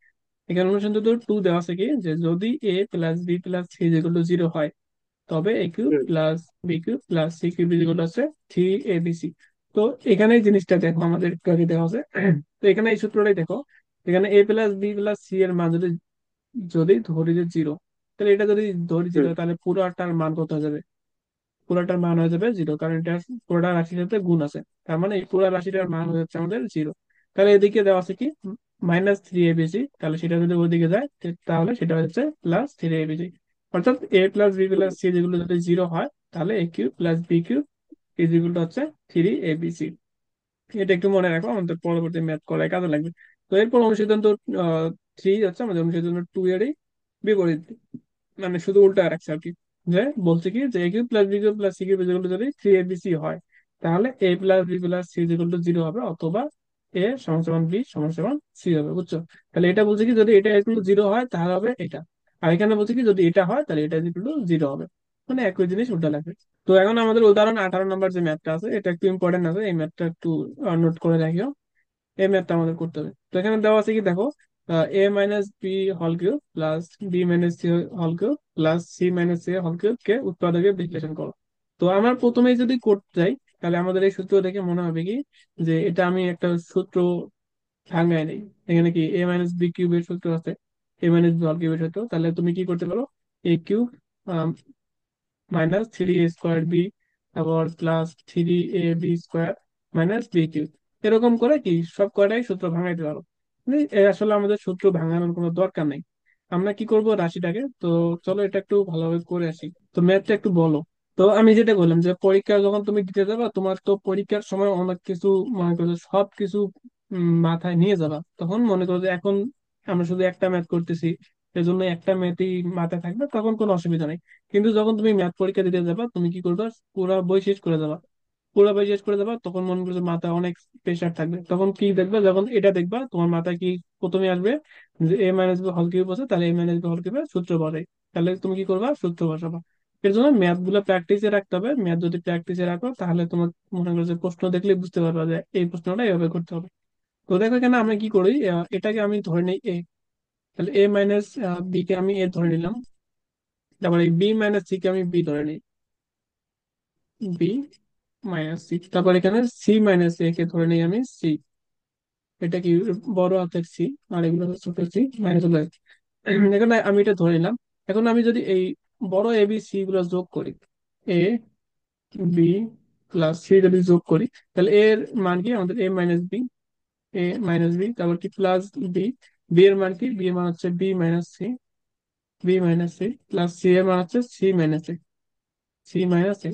এখানে অনুসিদ্ধান্ত 2 দেওয়া আছে কি যে যদি a plus B plus c is equal to 0 হয়, তবে a cube hmm. Plus b cube plus C cube equal আছে 3ABC। তো এখানে এই জিনিসটা দেখো আমাদের একটু আগে দেওয়া আছে। তো এখানে এই সূত্রটাই দেখো, এখানে এ প্লাস বি প্লাস সি এর মান যদি যদি ধরি যে 0, তাহলে এটা যদি ধরি হুম। 0, তাহলে পুরোটার মান কত হয়ে যাবে, পুরোটার মান হয়ে যাবে 0, কারণ এটা পুরোটা রাশির সাথে গুণ আছে। তার মানে এই পুরো রাশিটার মান হয়ে যাচ্ছে আমাদের 0। তাহলে এদিকে দেওয়া আছে কি -3ABC, তাহলে সেটা যদি ওইদিকে যায় তাহলে সেটা হচ্ছে +3ABC। অর্থাৎ a plus b hmm. Plus c যেগুলো যদি 0 হয়, তাহলে a cube plus b cube is equal to হচ্ছে 3ABC। এটা একটু মনে রাখো, আমাদের পরবর্তী ম্যাথ করায় কাজে লাগবে। তো এরপর অনুসিদ্ধান্ত 3 হচ্ছে আমাদের অনুসিদ্ধান্ত 2 এরই বিপরীত, মানে শুধু উল্টা রাখছে আর কি। যে বলছে কি যে a cube plus b cube plus C cube যেগুলো যদি 3ABC হয়, তাহলে a plus B plus c যেগুলো 0 হবে, অথবা এ সমান সমান বি সমান সমান সি হবে, বুঝছো? তাহলে এটা বলছে কি যদি এটা ইকুয়াল 0 হয় তাহলে হবে এটা, আর এখানে বলছে কি যদি এটা হয় তাহলে এটা ইকুয়াল 0 হবে। মানে একই জিনিস উল্টা লাগবে। তো এখন আমাদের উদাহরণ 18 নম্বর যে ম্যাথটা আছে, এটা একটু ইম্পর্টেন্ট আছে, এই ম্যাথটা একটু নোট করে রাখিও। এই ম্যাথটা আমাদের করতে হবে। তো এখানে দেওয়া আছে কি দেখো, এ মাইনাস বি হল cube plus B minus C হল cube plus C minus A হল কিউব কে উৎপাদকে বিশ্লেষণ করো। তো আমার প্রথমেই যদি করতে যাই, তাহলে আমাদের এই সূত্র দেখে মনে হবে কি যে এটা আমি একটা সূত্র ভাঙায় নেই। এখানে কি এ মাইনাস বি কিউবের সূত্র আছে, এ মাইনাস বি হল কিউবের সূত্র, তাহলে তুমি কি করতে পারো, এ কিউব -3a² বি, তারপর +3ab² - b³ এরকম করে কি সব কয়টাই সূত্র ভাঙাইতে পারো। আসলে আমাদের সূত্র ভাঙানোর কোনো দরকার নেই। আমরা কি করব রাশিটাকে, তো চলো এটা একটু ভালোভাবে করে আসি। তো ম্যাথটা একটু বলো। তো আমি যেটা বললাম যে পরীক্ষা যখন তুমি দিতে যাবা, তোমার তো পরীক্ষার সময় অনেক কিছু মনে করো যে সব কিছু মাথায় নিয়ে যাবা, তখন মনে করো যে এখন আমরা শুধু একটা ম্যাথ করতেছি, এজন্য একটা ম্যাথই মাথায় থাকবে, তখন কোনো অসুবিধা নেই। কিন্তু যখন তুমি ম্যাথ পরীক্ষা দিতে যাবা, তুমি কি করবা, পুরা বই শেষ করে যাবা। পুরা বই শেষ করে যাবা, তখন মনে করছো মাথায় অনেক প্রেশার থাকবে, তখন কি দেখবা, যখন এটা দেখবা তোমার মাথায় কি প্রথমে আসবে যে এ মাইনাস বি হল কিউব আছে, তাহলে এ মাইনাস বি হল কিউবের সূত্র বসাই। তাহলে তুমি কি করবা, সূত্র বসাবা। এর জন্য ম্যাথ গুলো প্র্যাকটিসে রাখতে হবে। ম্যাথ যদি প্র্যাকটিসে রাখো, তাহলে তোমার মনে করো যে প্রশ্ন দেখলে বুঝতে পারবা যে এই প্রশ্নটা এভাবে করতে হবে। তো দেখো এখানে আমি কি করি, এটাকে আমি ধরে নিই এ। তাহলে এ মাইনাস বি কে আমি এ ধরে নিলাম। তারপরে বি মাইনাস সি কে আমি বি ধরে নিই, বি মাইনাস সি। তারপর এখানে সি মাইনাস এ কে ধরে নিই আমি সি। এটা কি বড় হাতের সি, আর এগুলো হচ্ছে ছোট সি মাইনাস। এখানে আমি এটা ধরে নিলাম। এখন আমি যদি এই বড় এ বি সি গুলো যোগ করি, এ বি প্লাস সি যদি যোগ করি, তাহলে এর মান কি আমাদের a minus B, A minus B, তারপর কি প্লাস বি। বি এর মান কি, বি এর মান হচ্ছে B minus C, B minus C plus C এর মান হচ্ছে C minus A, C minus A.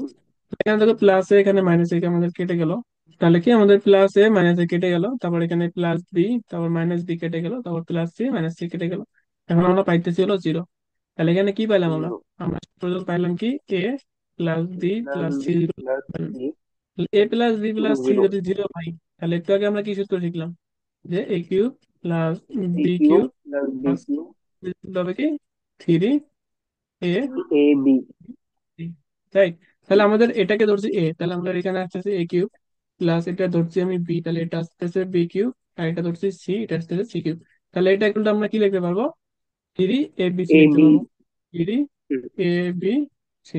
এখানে দেখো প্লাস এ এখানে মাইনাস এ আমাদের কেটে গেল। তাহলে কি আমাদের প্লাস এ মাইনাস এ কেটে গেল, তারপর এখানে প্লাস বি, তারপর মাইনাস বি কেটে গেল, তারপর প্লাস সি মাইনাস সি কেটে গেল। এখন আমরা পাইতেছি হলো জিরো। তাহলে এখানে কি পাইলাম আমরা, 0 আমরা টোটাল পাইলাম কি এ plus B plus plus C. B plus c a plus B plus c 0। যদি জিরো পাই, তাহলে একটু আগে আমরা কি সূত্র শিখলাম, যে a cube plus A b cube cube plus B plus cube হবে কি 3a। A b. রাইট। তাহলে আমাদের এটাকে ধরছি এ, তাহলে আমাদের এখানে আসতেছে এ কিউব প্লাস এটা ধরছি আমি বি, তাহলে এটা আসতেছে বি কিউব, আর এটা ধরছি সি, এটা আসতেছে সি কিউব। তাহলে এটা একটু আমরা কি লিখতে পারবো, 3 ABC এ লিখতে বি। পারবো, 3 ABC।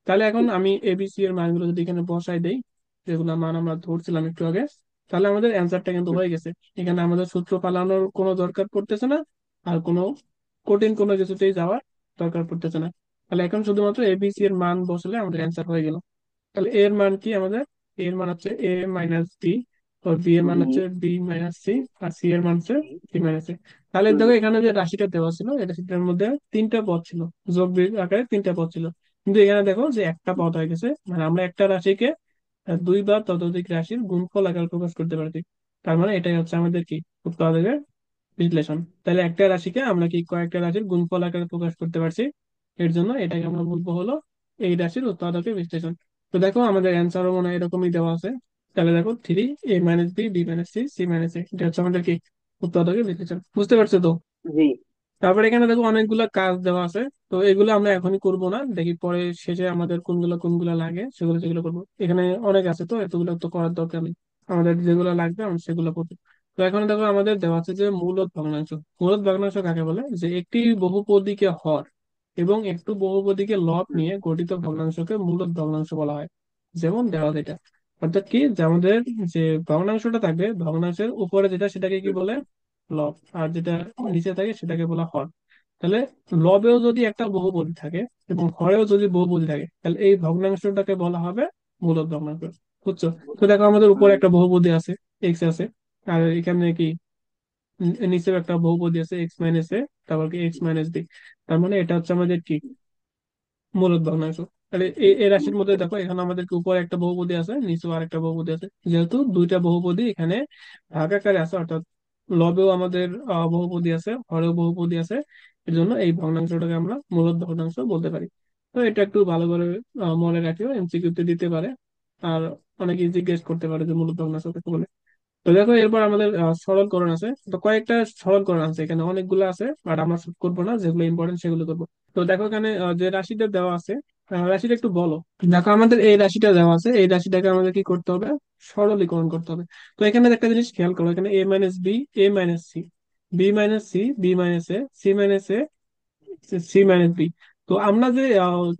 তাহলে এখন আমি এবিসি এর মানগুলো যদি এখানে বসাই দেই, যেগুলো মান আমরা ধরছিলাম একটু আগে, তাহলে আমাদের অ্যান্সারটা কিন্তু হয়ে গেছে। এখানে আমাদের সূত্র পালানোর কোনো দরকার পড়তেছে না, আর কোনো কঠিন কোনো কিছুতেই যাওয়ার দরকার পড়তেছে না। তাহলে এখন শুধুমাত্র এবিসি এর মান বসলে আমাদের অ্যান্সার হয়ে গেল। তাহলে এ এর মান কি আমাদের, এ এর মান হচ্ছে a minus B, R B এর মান বি হচ্ছে বি মাইনাস সি, আর সি এর মান হচ্ছে সি। C minus c. তাহলে দেখো এখানে যে রাশিটা দেওয়া ছিল, এই রাশিটার মধ্যে তিনটা পদ ছিল, যোগ বিয়োগ আকারে তিনটা পদ ছিল। কিন্তু এখানে দেখো যে একটা পদ হয়ে গেছে, মানে আমরা একটা রাশিকে দুই বা ততোধিক রাশির গুণফল আকারে প্রকাশ করতে পারছি। তার মানে এটাই হচ্ছে আমাদের কি উৎপাদকের বিশ্লেষণ। তাহলে একটা রাশিকে আমরা কি কয়েকটা রাশির গুণফল আকারে প্রকাশ করতে পারছি, এর জন্য এটাকে আমরা বলবো হলো এই রাশির উৎপাদকের বিশ্লেষণ। তো দেখো আমাদের অ্যান্সারও মনে হয় এরকমই দেওয়া আছে। তাহলে দেখো 3a - b, b - c, c - a, এটা হচ্ছে আমাদের কি উৎপাদকের বিশ্লেষণ। বুঝতে পারছো তো? জি। তারপরে এখানে দেখো অনেকগুলা কাজ দেওয়া আছে। তো এগুলো আমরা এখনই করব না, দেখি পরে শেষে আমাদের কোনগুলো কোনগুলো লাগে সেগুলো সেগুলো করবো। এখানে অনেক আছে, তো এতগুলো তো করার দরকার নেই। আমাদের যেগুলো লাগবে আমরা সেগুলো করবো। তো এখন দেখো আমাদের দেওয়া আছে যে মূলদ ভগ্নাংশ। মূলদ ভগ্নাংশ কাকে বলে, যে একটি বহুপদীকে হর এবং একটু বহুপদীকে লব হুম, নিয়ে গঠিত ভগ্নাংশকে মূলদ ভগ্নাংশ বলা হয়। যেমন দেওয়া এটা, অর্থাৎ কি যে আমাদের যে ভগ্নাংশটা থাকবে, ভগ্নাংশের উপরে যেটা সেটাকে কি হুম, বলে, লব, আর যেটা নিচে থাকে সেটাকে বলা হর। তাহলে লবেও যদি একটা বহুপদী থাকে এবং হরেও যদি বহুপদী থাকে, তাহলে এই ভগ্নাংশটাকে বলা হবে মূলদ ভগ্নাংশ। বুঝছো? তো দেখো আমাদের উপরে হুম, একটা বহুপদী আছে, এক্স আছে, আর এখানে কি নিচেও একটা বহুপদী আছে x - a, তারপর কি x - b। তার মানে এটা হচ্ছে আমাদের কি মূলদ ভগ্নাংশ। তাহলে এই রাশির মধ্যে দেখো এখানে আমাদের কি উপরে একটা বহুপদী আছে, নিচেও আরেকটা বহুপদী আছে। যেহেতু দুইটা বহুপদী এখানে ভাগাকারে আছে, অর্থাৎ লবেও আমাদের বহুপদী আছে, হরেও বহুপদী আছে, এর জন্য এই ভগ্নাংশটাকে আমরা মূলদ ভগ্নাংশ বলতে পারি। তো এটা একটু ভালো করে মনে রাখিও, এমসিকিউ তে দিতে পারে। আর অনেকেই জিজ্ঞেস করতে পারে যে মূলদ ভগ্নাংশ কাকে বলে। তো দেখো এরপর আমাদের সরলকরণ আছে। তো কয়েকটা সরলকরণ আছে, এখানে অনেকগুলো আছে, বাট আমরা শুট করবো না, যেগুলো ইম্পর্টেন্ট সেগুলো করবো। তো দেখো এখানে যে রাশিটা দেওয়া আছে, রাশিটা একটু বলো। দেখো আমাদের এই রাশিটা দেওয়া আছে, এই রাশিটাকে আমাদের কি করতে হবে, সরলীকরণ করতে হবে। তো এখানে একটা জিনিস খেয়াল করো, এখানে a - b, a - c, B minus C, B minus A, C minus A, C minus B. তো আমরা যে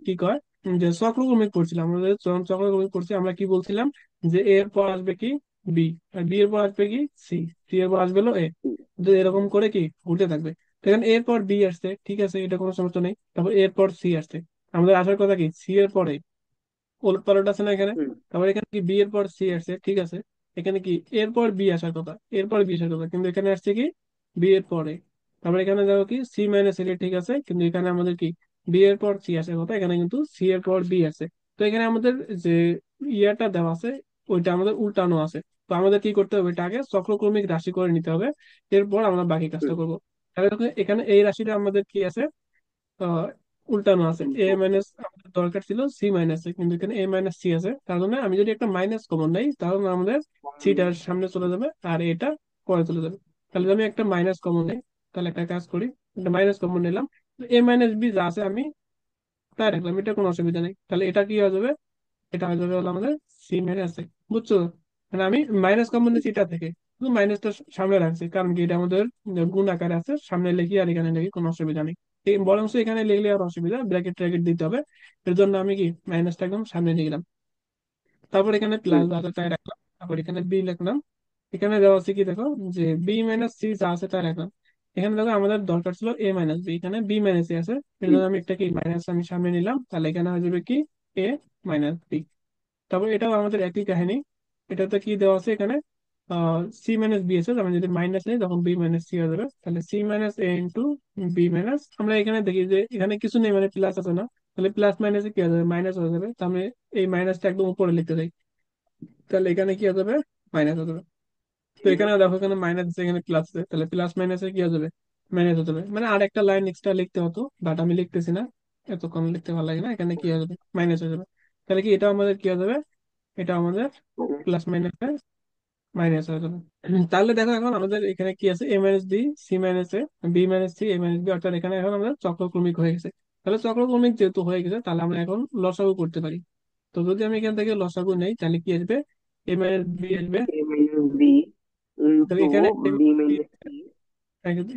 কি কয় যে চক্রক্রমিক করছিলাম, আমরা যে যখন চক্রক্রমিক করছি আমরা কি বলছিলাম যে এ এর পর আসবে কি বি, আর বি এর পর আসবে কি সি, সি এর পর আসবে হলো এ। তো এরকম করে কি ঘুরতে থাকবে। তো এখানে এর পর বি আসছে, ঠিক আছে, এটা কোনো সমস্যা নেই। তারপর এর পর সি আসছে, আমাদের আসার কথা কি সি এর পরে ওলট পালট আছে না এখানে। হুম তারপর এখানে কি বি এর পর সি আসছে, ঠিক আছে। এখানে কি এরপর বি আসার কথা, এরপর বি আসার কথা, কিন্তু এখানে আসছে কি বি এর পরে। তারপর এখানে দেখো কি সি মাইনাস এল, ঠিক আছে, কিন্তু এখানে আমাদের কি বি এর পর সি আসার কথা, এখানে কিন্তু সি এর পর বি আছে। তো এখানে আমাদের যে ইয়াটা দেওয়া আছে ওইটা আমাদের উল্টানো আছে। তো আমাদের কি করতে হবে, এটা আগে চক্রক্রমিক রাশি করে নিতে হবে, এরপর আমরা বাকি কাজটা হুম করবো। তাহলে দেখো এখানে এই রাশিটা আমাদের কি আছে, আহ, উল্টানো আছে। এ হুম মাইনাস আমাদের দরকার ছিল সি মাইনাসে, কিন্তু এখানে এ মাইনাস সি আছে, তার জন্য আমি যদি একটা মাইনাস কমন নেই তাহলে আমাদের সিটার সামনে চলে যাবে আর এটা পরে চলে যাবে। তাহলে যদি আমি একটা মাইনাস কমন নেই, তাহলে একটা কাজ করি, একটা মাইনাস কমন নিলাম, এ মাইনাস বি যা আছে আমি তাই রাখলাম, এটা কোনো অসুবিধা নেই। তাহলে এটা কি হয়ে যাবে, এটা হয়ে যাবে হলো আমাদের সি মাইনাস এ, বুঝছো। মানে আমি মাইনাস কমন নিয়েছি এটা থেকে, শুধু মাইনাসটা সামনে রাখছি, কারণ কি এটা আমাদের গুণ আকারে আছে, সামনে লিখি আর এখানে লিখি কোনো অসুবিধা নেই। বরং এখানে লিখলে আর অসুবিধা, ব্র্যাকেট ট্র্যাকেট দিতে হবে, এর জন্য আমি কি মাইনাসটা একদম সামনে লিখলাম। তারপর এখানে প্লাস হুম আছে তাই রাখলাম, তারপর এখানে বি লিখলাম। এখানে দেওয়া আছে কি দেখো, যে বি মাইনাস সি যা আছে তাই রাখলাম। এখানে দেখো আমাদের দরকার ছিল এ মাইনাস বি, এখানে বি মাইনাস এ আছে, এর হুম জন্য আমি একটা কি মাইনাস আমি সামনে নিলাম, তাহলে এখানে হয়ে যাবে কি এ মাইনাস বি। তারপর এটাও আমাদের একই কাহিনী, এটাতে কি দেওয়া আছে এখানে সি মাইনাস বি আছে, আমি যদি মাইনাস নেই তখন বি মাইনাস সি হয়ে যাবে, তাহলে C minus a into B minus, আমরা এখানে দেখি যে এখানে কিছু নেই মানে প্লাস আছে না, তাহলে প্লাস মাইনাসে কি হয়ে যাবে মাইনাস হয়ে যাবে, তাহলে এই মাইনাসটা একদম উপরে লিখতে চাই, তাহলে এখানে কি হয়ে যাবে মাইনাস হয়ে যাবে। তো হুম এখানে দেখো এখানে মাইনাস আছে এখানে প্লাস আছে, তাহলে প্লাস মাইনাসে কি হয়ে যাবে মাইনাস হয়ে যাবে, মানে আর একটা লাইন এক্সট্রা লিখতে হতো, বাট আমি লিখতেছি না, এতক্ষণ লিখতে ভালো লাগে না, এখানে কি হয়ে যাবে মাইনাস হয়ে যাবে। তাহলে কি এটা আমাদের কি হয়ে যাবে, এটা আমাদের প্লাস মাইনাস মাইনাস হয়ে যাবে। তাহলে দেখো এখন আমাদের এখানে কি আছে এ minus b, c minus a, B minus c, a minus B, অর্থাৎ এখানে এখন আমাদের চক্রক্রমিক হয়ে গেছে। তাহলে চক্রক্রমিক যেহেতু হয়ে গেছে তাহলে আমরা এখন লসাগু করতে পারি। তো যদি আমি এখান থেকে লসাগু নেই তাহলে কি আসবে, এ মাইনাস বি আসবে। এ মাইনাস বি তাহলে ইন্টু এখানে বি মাইনাস সি।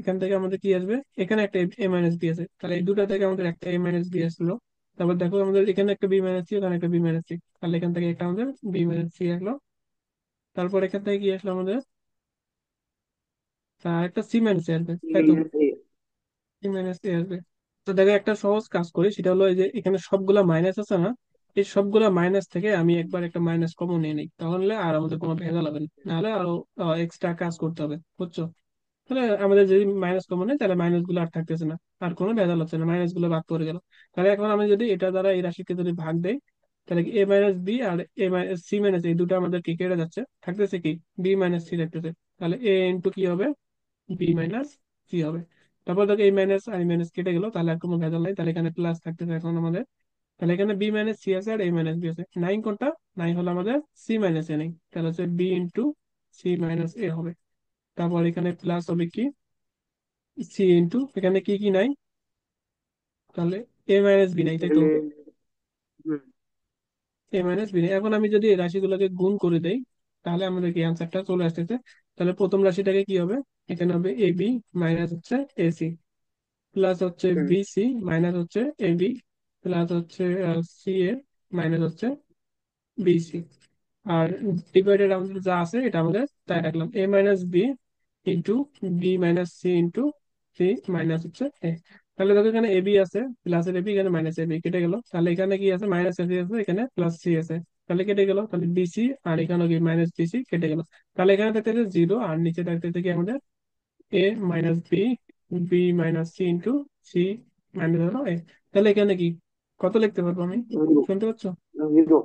এখান থেকে আমাদের কি আসবে, এখানে একটা এ মাইনাস বি আছে, তাহলে এই দুটা থেকে আমাদের একটা এ মাইনাস বি আসলো। তারপর দেখো আমাদের এখানে একটা বি মাইনাস সি, এখানে একটা বি মাইনাস সি, তাহলে এখান থেকে একটা আমাদের বি মাইনাস সি আসলো। তারপর এখান থেকে কি আসলো আমাদের, একটা সি মাইনাস সি আসবে, বি তাই তো, minus A. C minus C আসবে। তো দেখো একটা সহজ কাজ করি, সেটা হলো এই যে এখানে সবগুলা মাইনাস আছে না, এই সবগুলা মাইনাস থেকে আমি একবার একটা মাইনাস কমন নিয়ে নিই, তাহলে আর আমাদের কোনো ভেজাল হবে না, নাহলে আরো এক্সট্রা কাজ করতে হবে, বুঝছো। তাহলে আমাদের যদি মাইনাস কমন হয় তাহলে মাইনাস গুলো আর থাকতেছে না, আর কোনো ভেজাল হচ্ছে না, মাইনাস গুলো ভাগ করে গেল। তাহলে এখন আমি যদি এটা দ্বারা এই রাশিকে যদি ভাগ দেই, তাহলে কি এ মাইনাস বি আর এ মাইনাস সি মাইনাস এই দুটো আমাদের কি কেটে যাচ্ছে, থাকতেছে কি বি মাইনাস সি থাকতেছে। তাহলে এ ইন্টু কি হবে বি মাইনাস সি হবে। তারপর দেখো এই মাইনাস আর মাইনাস কেটে গেল, তাহলে আর কোনো ভেজাল নাই, তাহলে এখানে প্লাস থাকতেছে এখন আমাদের। তাহলে এখানে বি মাইনাস সি আছে আর এ মাইনাস বি আছে, নাইন কোনটা, নাই হলো আমাদের সি মাইনাস এ নেই, তাহলে হচ্ছে বি ইন্টু সি মাইনাস এ হবে। তারপর এখানে প্লাস হবে কি সি ইন্টু এখানে কি কি নাই, তাহলে এ মাইনাস বি নাই, তাই তো, এখানে হুম এ মাইনাস বি নাই। এখন আমি যদি এই রাশিগুলোকে গুণ করে দেই তাহলে আমাদের কি অ্যান্সারটা চলে আসতেছে। তাহলে প্রথম রাশিটাকে কি হবে, এখানে হবে এ বি মাইনাস হচ্ছে এ সি, প্লাস হচ্ছে হুম বি সি মাইনাস হচ্ছে এ বি, প্লাস হচ্ছে সি এ মাইনাস হচ্ছে বিসি। আর ডিভাইডেড আমাদের যা আছে এটা আমাদের তাই রাখলাম, a minus B into B minus C into C minus হচ্ছে এ। তাহলে দেখো এখানে এ বি আছে, প্লাস এর বি, এখানে মাইনাস এ বি কেটে গেল, তাহলে এখানে কি আছে মাইনাস এ বি আছে, এখানে প্লাস সি আছে, তাহলে কেটে গেল, তাহলে বিসি আর এখানে কি মাইনাস বিসি কেটে গেল। তাহলে এখানে থাকতে জিরো আর নিচে থাকতে কি আমাদের a minus b, b minus C into C minus হলো এ। তাহলে এখানে কি কত লিখতে পারবো আমি, জিরো শুনতে পাচ্ছ, জিরো।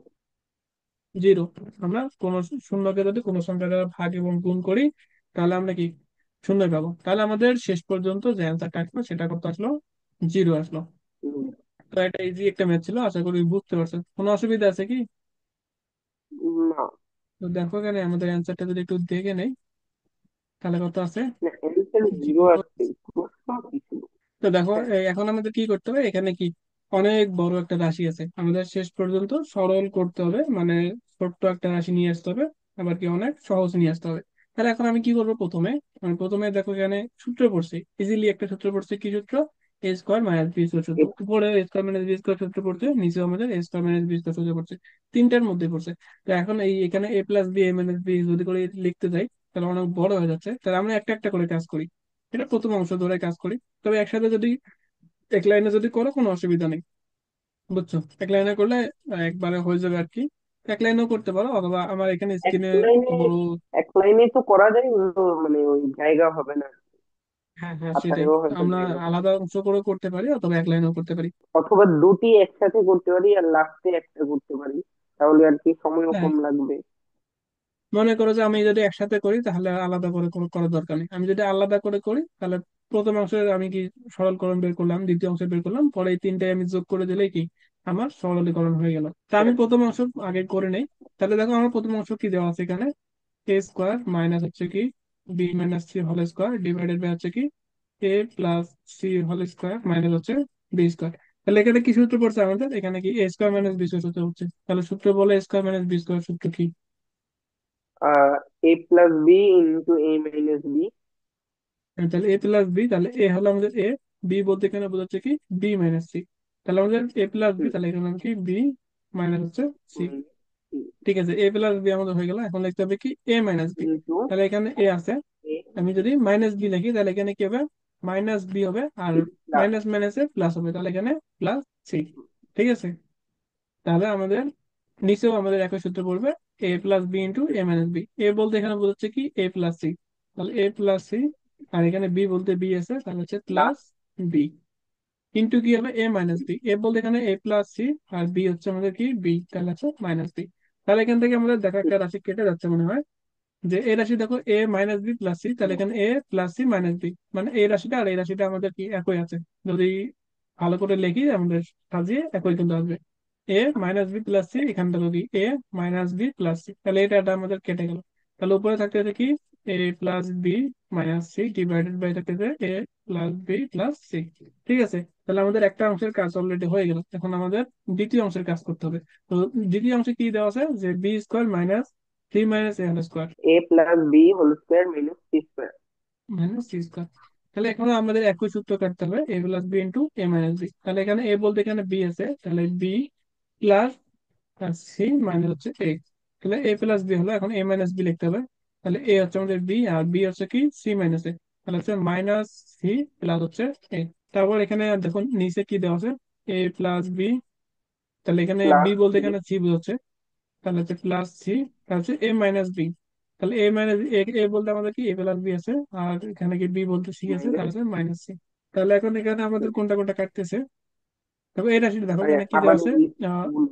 জিরো। আমরা কোন শূন্যকে যদি কোনো সংখ্যা দ্বারা ভাগ এবং গুণ করি তাহলে আমরা কি শূন্য পাবো, তাহলে আমাদের শেষ পর্যন্ত যে অ্যান্সারটা আসলো সেটা কত আসলো, জিরো আসলো। হুম, তো এটা ইজি একটা ম্যাথ ছিল, আশা করি বুঝতে পারছো, কোনো অসুবিধা আছে কি। না তো দেখো এখানে আমাদের অ্যান্সারটা যদি একটু দেখে নেই, তাহলে কত আছে না অ্যান্সার জিরো জিরো। আসছে, প্রশ্ন কি ছিল? তো দেখো হ্যাঁ এখন আমাদের কি করতে হবে, এখানে কি অনেক বড় একটা রাশি আছে, আমাদের শেষ পর্যন্ত সরল করতে হবে, মানে ছোট্ট একটা রাশি নিয়ে আসতে হবে, আবার কি অনেক সহজ নিয়ে আসতে হবে। তাহলে এখন আমি কি করবো প্রথমে, আমি প্রথমে দেখো এখানে সূত্র পড়ছি, ইজিলি একটা সূত্র পড়ছে, কি সূত্র? এ স্কোয়ার মাইনাস বি স্কোয়ার সূত্র। এ- উপরে এ স্কোয়ার মাইনাস বি স্কোয়ার সূত্র পড়ছে, নিচে আমাদের এ স্কোয়ার মাইনাস বি স্কোয়ার সূত্র পড়ছে, তিনটার মধ্যে পড়ছে। তো এখন এই এখানে এ plus B A minus B যদি করে লিখতে যাই তাহলে অনেক বড় হয়ে যাচ্ছে, তাহলে আমরা একটা একটা করে কাজ করি। এটা প্রথম অংশ ধরে কাজ করি। তবে একসাথে যদি এক লাইনে যদি করো কোনো অসুবিধা নেই, বুঝছো? এক লাইনে করলে একবারে হয়ে যাবে আর কি। এক লাইনেও করতে পারো, অথবা আমার এখানে এক স্ক্রিনে লাইনে বড়। এক লাইনে তো করা যায়, কিন্তু মানে ওই জায়গা হবে না, হ্যাঁ হ্যাঁ, সেটাই। আঠারো হয়তো আমরা জায়গা হবে। আলাদা অংশ করে করতে পারি, অথবা এক লাইনেও করতে পারি। অথবা দুটি একসাথে করতে পারি আর লাস্টে একটা করতে পারি, তাহলে আর কি সময়ও হ্যাঁ, কম লাগবে। মনে করো যে আমি যদি একসাথে করি তাহলে আলাদা করে কোনো করার দরকার নেই। আমি যদি আলাদা করে করি তাহলে প্রথম অংশের আমি কি সরলকরণ বের করলাম, দ্বিতীয় অংশ বের করলাম, পরে এই তিনটাই আমি যোগ করে দিলেই কি আমার সরলীকরণ হয়ে গেল। তা আমি হ্যাঁ। প্রথম অংশ আগে করে নেই। তাহলে দেখো আমার প্রথম অংশ কি দেওয়া আছে এখানে, এ স্কোয়ার মাইনাস হচ্ছে কি b minus c whole square divided by হচ্ছে কি এ plus c whole square minus হচ্ছে বি স্কোয়ার। তাহলে এখানে কি সূত্র পড়ছে আমাদের, এখানে কি a square minus b square সূত্র হচ্ছে। তাহলে সূত্র বলে স্কোয়ার মাইনাস বি স্কোয়ার সূত্র কি? আহ এ প্লাস বি ইন্টু এ মাইনাস বি। হ্যাঁ, তাহলে এ প্লাস বি, তাহলে এ হলো আমাদের এ, বি বলতে এখানে বোঝাচ্ছে কি বি মাইনাস সি। তাহলে আমাদের এ প্লাস বি, তাহলে এখানে কি বি মাইনাস হচ্ছে সি। ঠিক আছে, এ প্লাস বি আমাদের হয়ে গেল। এখন লিখতে হবে কি এ মাইনাস বি। ইন্টু তাহলে এখানে এ আছে, এ আমি যদি মাইনাস বি লিখি তাহলে এখানে কি হবে, মাইনাস বি হবে, আর প্লাস। মাইনাস মাইনাসে প্লাস হবে, তাহলে এখানে প্লাস সি। ঠিক আছে, তাহলে আমাদের নিচেও আমাদের একই সূত্র পড়বে, এ প্লাস বি ইন্টু এ মাইনাস বি। এ বলতে এখানে বোঝাচ্ছে কি এ প্লাস সি, তাহলে এ প্লাস সি, আর এখানে বি বলতে বি আছে, তাহলে হচ্ছে প্লাস বি ইন্টু কি হবে এ মাইনাস বি। এ বলতে এখানে এ প্লাস সি, আর বি হচ্ছে আমাদের কি বি, তাহলে হচ্ছে মাইনাস বি। তাহলে এখান থেকে আমাদের দেখা একটা রাশি কেটে যাচ্ছে মনে হয়, যে এই রাশি দেখো A minus B plus c, তাহলে এখানে এ প্লাস সি মাইনাস বি, মানে এই রাশিটা আর এই রাশিটা আমাদের কি একই আছে। যদি ভালো করে লিখি আমাদের সাজিয়ে একই কিন্তু আসবে, a minus B plus c, এখান থেকে কি এ মাইনাস বি প্লাস সি, তাহলে এটা আমাদের কেটে গেল। তাহলে উপরে থাকতেছে কি এ plus B minus c divided by থাকতেছে a plus B plus c. ঠিক আছে, তাহলে আমাদের একটা অংশের কাজ অলরেডি হয়ে গেল। এখন আমাদের দ্বিতীয় অংশের কাজ করতে হবে। তো দ্বিতীয় অংশে কি দেওয়া আছে, যে b square minus three minus a whole square a plus b whole square minus c square. Minus c square. তাহলে এখন আমাদের একই সূত্র কাটতে হবে, a plus b into A minus b. তাহলে এখানে এ বলতে এখানে বি আছে, তাহলে বি প্লাস সি মাইনাস হচ্ছে এ। তাহলে এ প্লাস বি হলো, এখন এ মাইনাস বি লিখতে হবে। তাহলে এ হচ্ছে আমাদের বি, আর বি হচ্ছে কি সি মাইনাস এ, তাহলে হচ্ছে মাইনাস সি প্লাস হচ্ছে এ। তারপর এখানে দেখুন নিচে কি দেওয়া আছে, এ প্লাস বি, তাহলে এখানে বি প্লাস বলতে সি। এখানে সি বোঝাচ্ছে, তাহলে হচ্ছে প্লাস সি, তাহলে হচ্ছে এ মাইনাস বি। তাহলে এ মাইনাস এ, এ বলতে আমাদের কি এ প্লাস বি আছে, আর এখানে কি বি বলতে সি আছে, তাহলে মাইনাস। হচ্ছে মাইনাস সি। তাহলে এখন এখানে আমাদের কোনটা কোনটা কাটতেছে, দেখো এই রাশিটা দেখো আরে এখানে কি দেওয়া আবার আছে। ওই আহ, ভুল।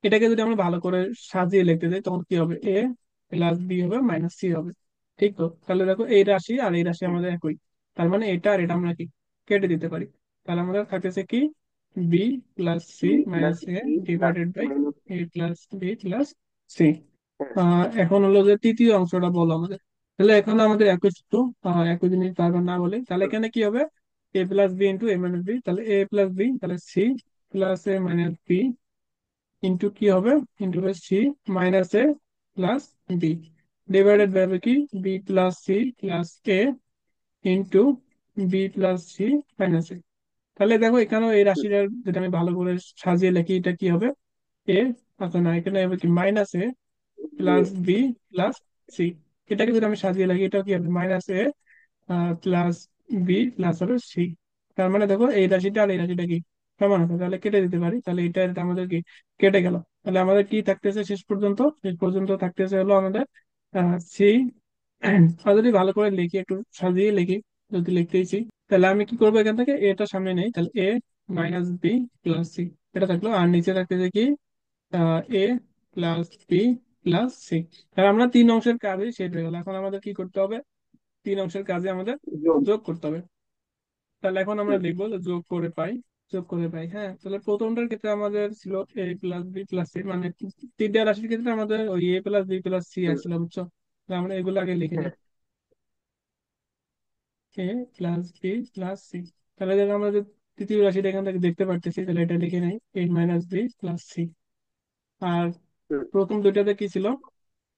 এটাকে যদি আমরা ভালো করে সাজিয়ে লিখতে যাই তখন কি হবে, এ প্লাস বি হবে মাইনাস সি হবে। ঠিক তো, তাহলে দেখো এই রাশি আর এই রাশি আমাদের একই, তার মানে এটা আর এটা আমরা কি কেটে দিতে পারি। তাহলে আমাদের থাকতেছে কি B plus C B plus minus A C plus divided by minus. A plus B plus C. হ্যাঁ। এখন হলো যে তৃতীয় অংশটা বলো আমাদের। তাহলে এখন আমাদের একই সূত্র, একই জিনিস বারবার না বলে, তাহলে হুম। এখানে কি হবে, a plus b into A minus b, তাহলে এ প্লাস বি, তাহলে c plus a minus B into কি হবে, into C minus A plus b divided by হবে কি B plus c plus a into b plus C minus a. তাহলে দেখো এখানেও এই হুম। রাশিটার যদি আমি ভালো করে সাজিয়ে লিখি এটা কি হবে, এ, আচ্ছা না, এখানে হবে কি মাইনাস এ যে প্লাস বি প্লাস সি। এটাকে যদি আমি সাজিয়ে লাগি এটা কি হবে, মাইনাস এ প্লাস বি প্লাস হবে সি। তার মানে দেখো এই রাশিটা আর এই রাশিটা কি সমান হবে, তাহলে কেটে দিতে পারি, তাহলে এটা আমাদের কি কেটে গেল। তাহলে আমাদের কি থাকতেছে শেষ পর্যন্ত, শেষ পর্যন্ত থাকতেছে হলো আমাদের সি। আর যদি ভালো করে লিখি, একটু সাজিয়ে লিখি, যদি লিখতেইছি, তাহলে আমি কি করবো, এখান থেকে এটা সামনে নেই, তাহলে a minus B plus C এটা থাকলো, আর নিচে থাকতেছে কি এ প্লাস বি প্লাস সি। তাহলে আমরা তিন অংশের কাজই শেষ হয়ে গেল। এখন আমাদের কি করতে হবে, তিন অংশের কাজে আমাদের যোগ। যোগ করতে হবে। তাহলে এখন আমরা হুম। লিখবো যে যোগ করে পাই, যোগ করে পাই। হ্যাঁ, তাহলে প্রথমটার ক্ষেত্রে আমাদের ছিল এ প্লাস বি প্লাস সি, মানে তিনটা রাশির ক্ষেত্রে আমাদের ওই এ প্লাস বি প্লাস সি হুম। আসছিল, বুঝছো? তাহলে আমরা এগুলো আগে লিখে হ্যাঁ। নিই, এ প্লাস বি প্লাস সি। তাহলে দেখো আমরা যে তৃতীয় রাশিটা এখান থেকে দেখতে পারতেছি, তাহলে এটা লিখে নেই, এ মাইনাস বি প্লাস সি। আর হুম। প্রথম দুইটাতে কি ছিল,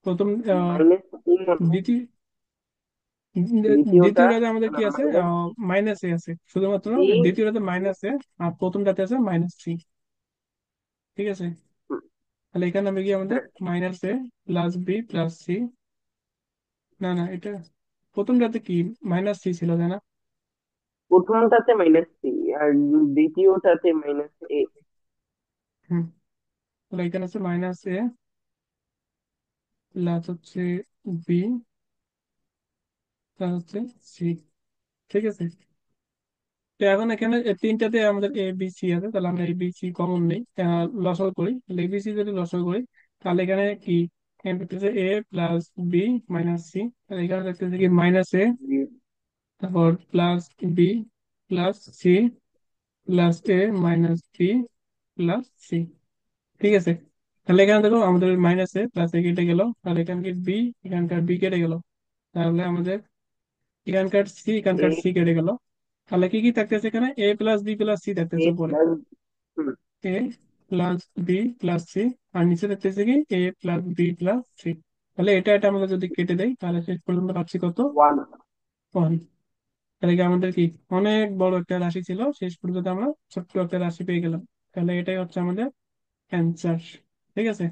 প্রথম -3 মানে দ্বিতীয় দ্বিতীয়টা দ্বিতীয়টাতে আমাদের কি আছে, মাইনাস মাইনাস এ আছে শুধুমাত্র। বি। দ্বিতীয়টাতে মাইনাস এ, আর প্রথমটাতে আছে -3। ঠিক আছে, তাহলে এখানে হবে কি আমাদের -a plus B plus C. না না, এটা প্রথমটাতে কি -c ছিল, তাই না? প্রথমটাতে -3 আর দ্বিতীয়টাতে -a। হুম, তাহলে এখানে আছে -a প্লাস হচ্ছে বি প্লাস হচ্ছে সি। ঠিক আছে, তো এখন এখানে তিনটাতে আমাদের এ বি সি আছে, তাহলে আমরা এ বি সি কমন নেই, লসাগু করি। তাহলে এ বি সি যদি লসাগু করি, তাহলে এখানে কি, এখানে দেখতেছে a plus B minus c, তাহলে এখানে দেখতেছে কি -a, তারপর plus B plus c plus a minus B plus c. ঠিক আছে, তাহলে এখানে দেখো আমাদের -a প্লাস এ কেটে গেল, তাহলে এখানকার বি, এখানকার বি কেটে গেল, তাহলে আমাদের এখানকার সি, এ এখানকার সি কেটে গেল। তাহলে কি কি থাকতেছে এখানে, এ প্লাস বি প্লাস সি এ থাকতেছে উপরে, plus a plus B plus C, আর নিচে দেখতেছে কি এ প্লাস বি প্লাস সি। তাহলে এটা এটা আমরা যদি কেটে দেই, তাহলে শেষ পর্যন্ত পাচ্ছি কত, 1। 1। তাহলে কি আমাদের কি অনেক বড় একটা রাশি ছিল, শেষ পর্যন্ত আমরা ছোট্ট একটা রাশি পেয়ে গেলাম। তাহলে এটাই হচ্ছে আমাদের অ্যান্সার। ঠিক আছে।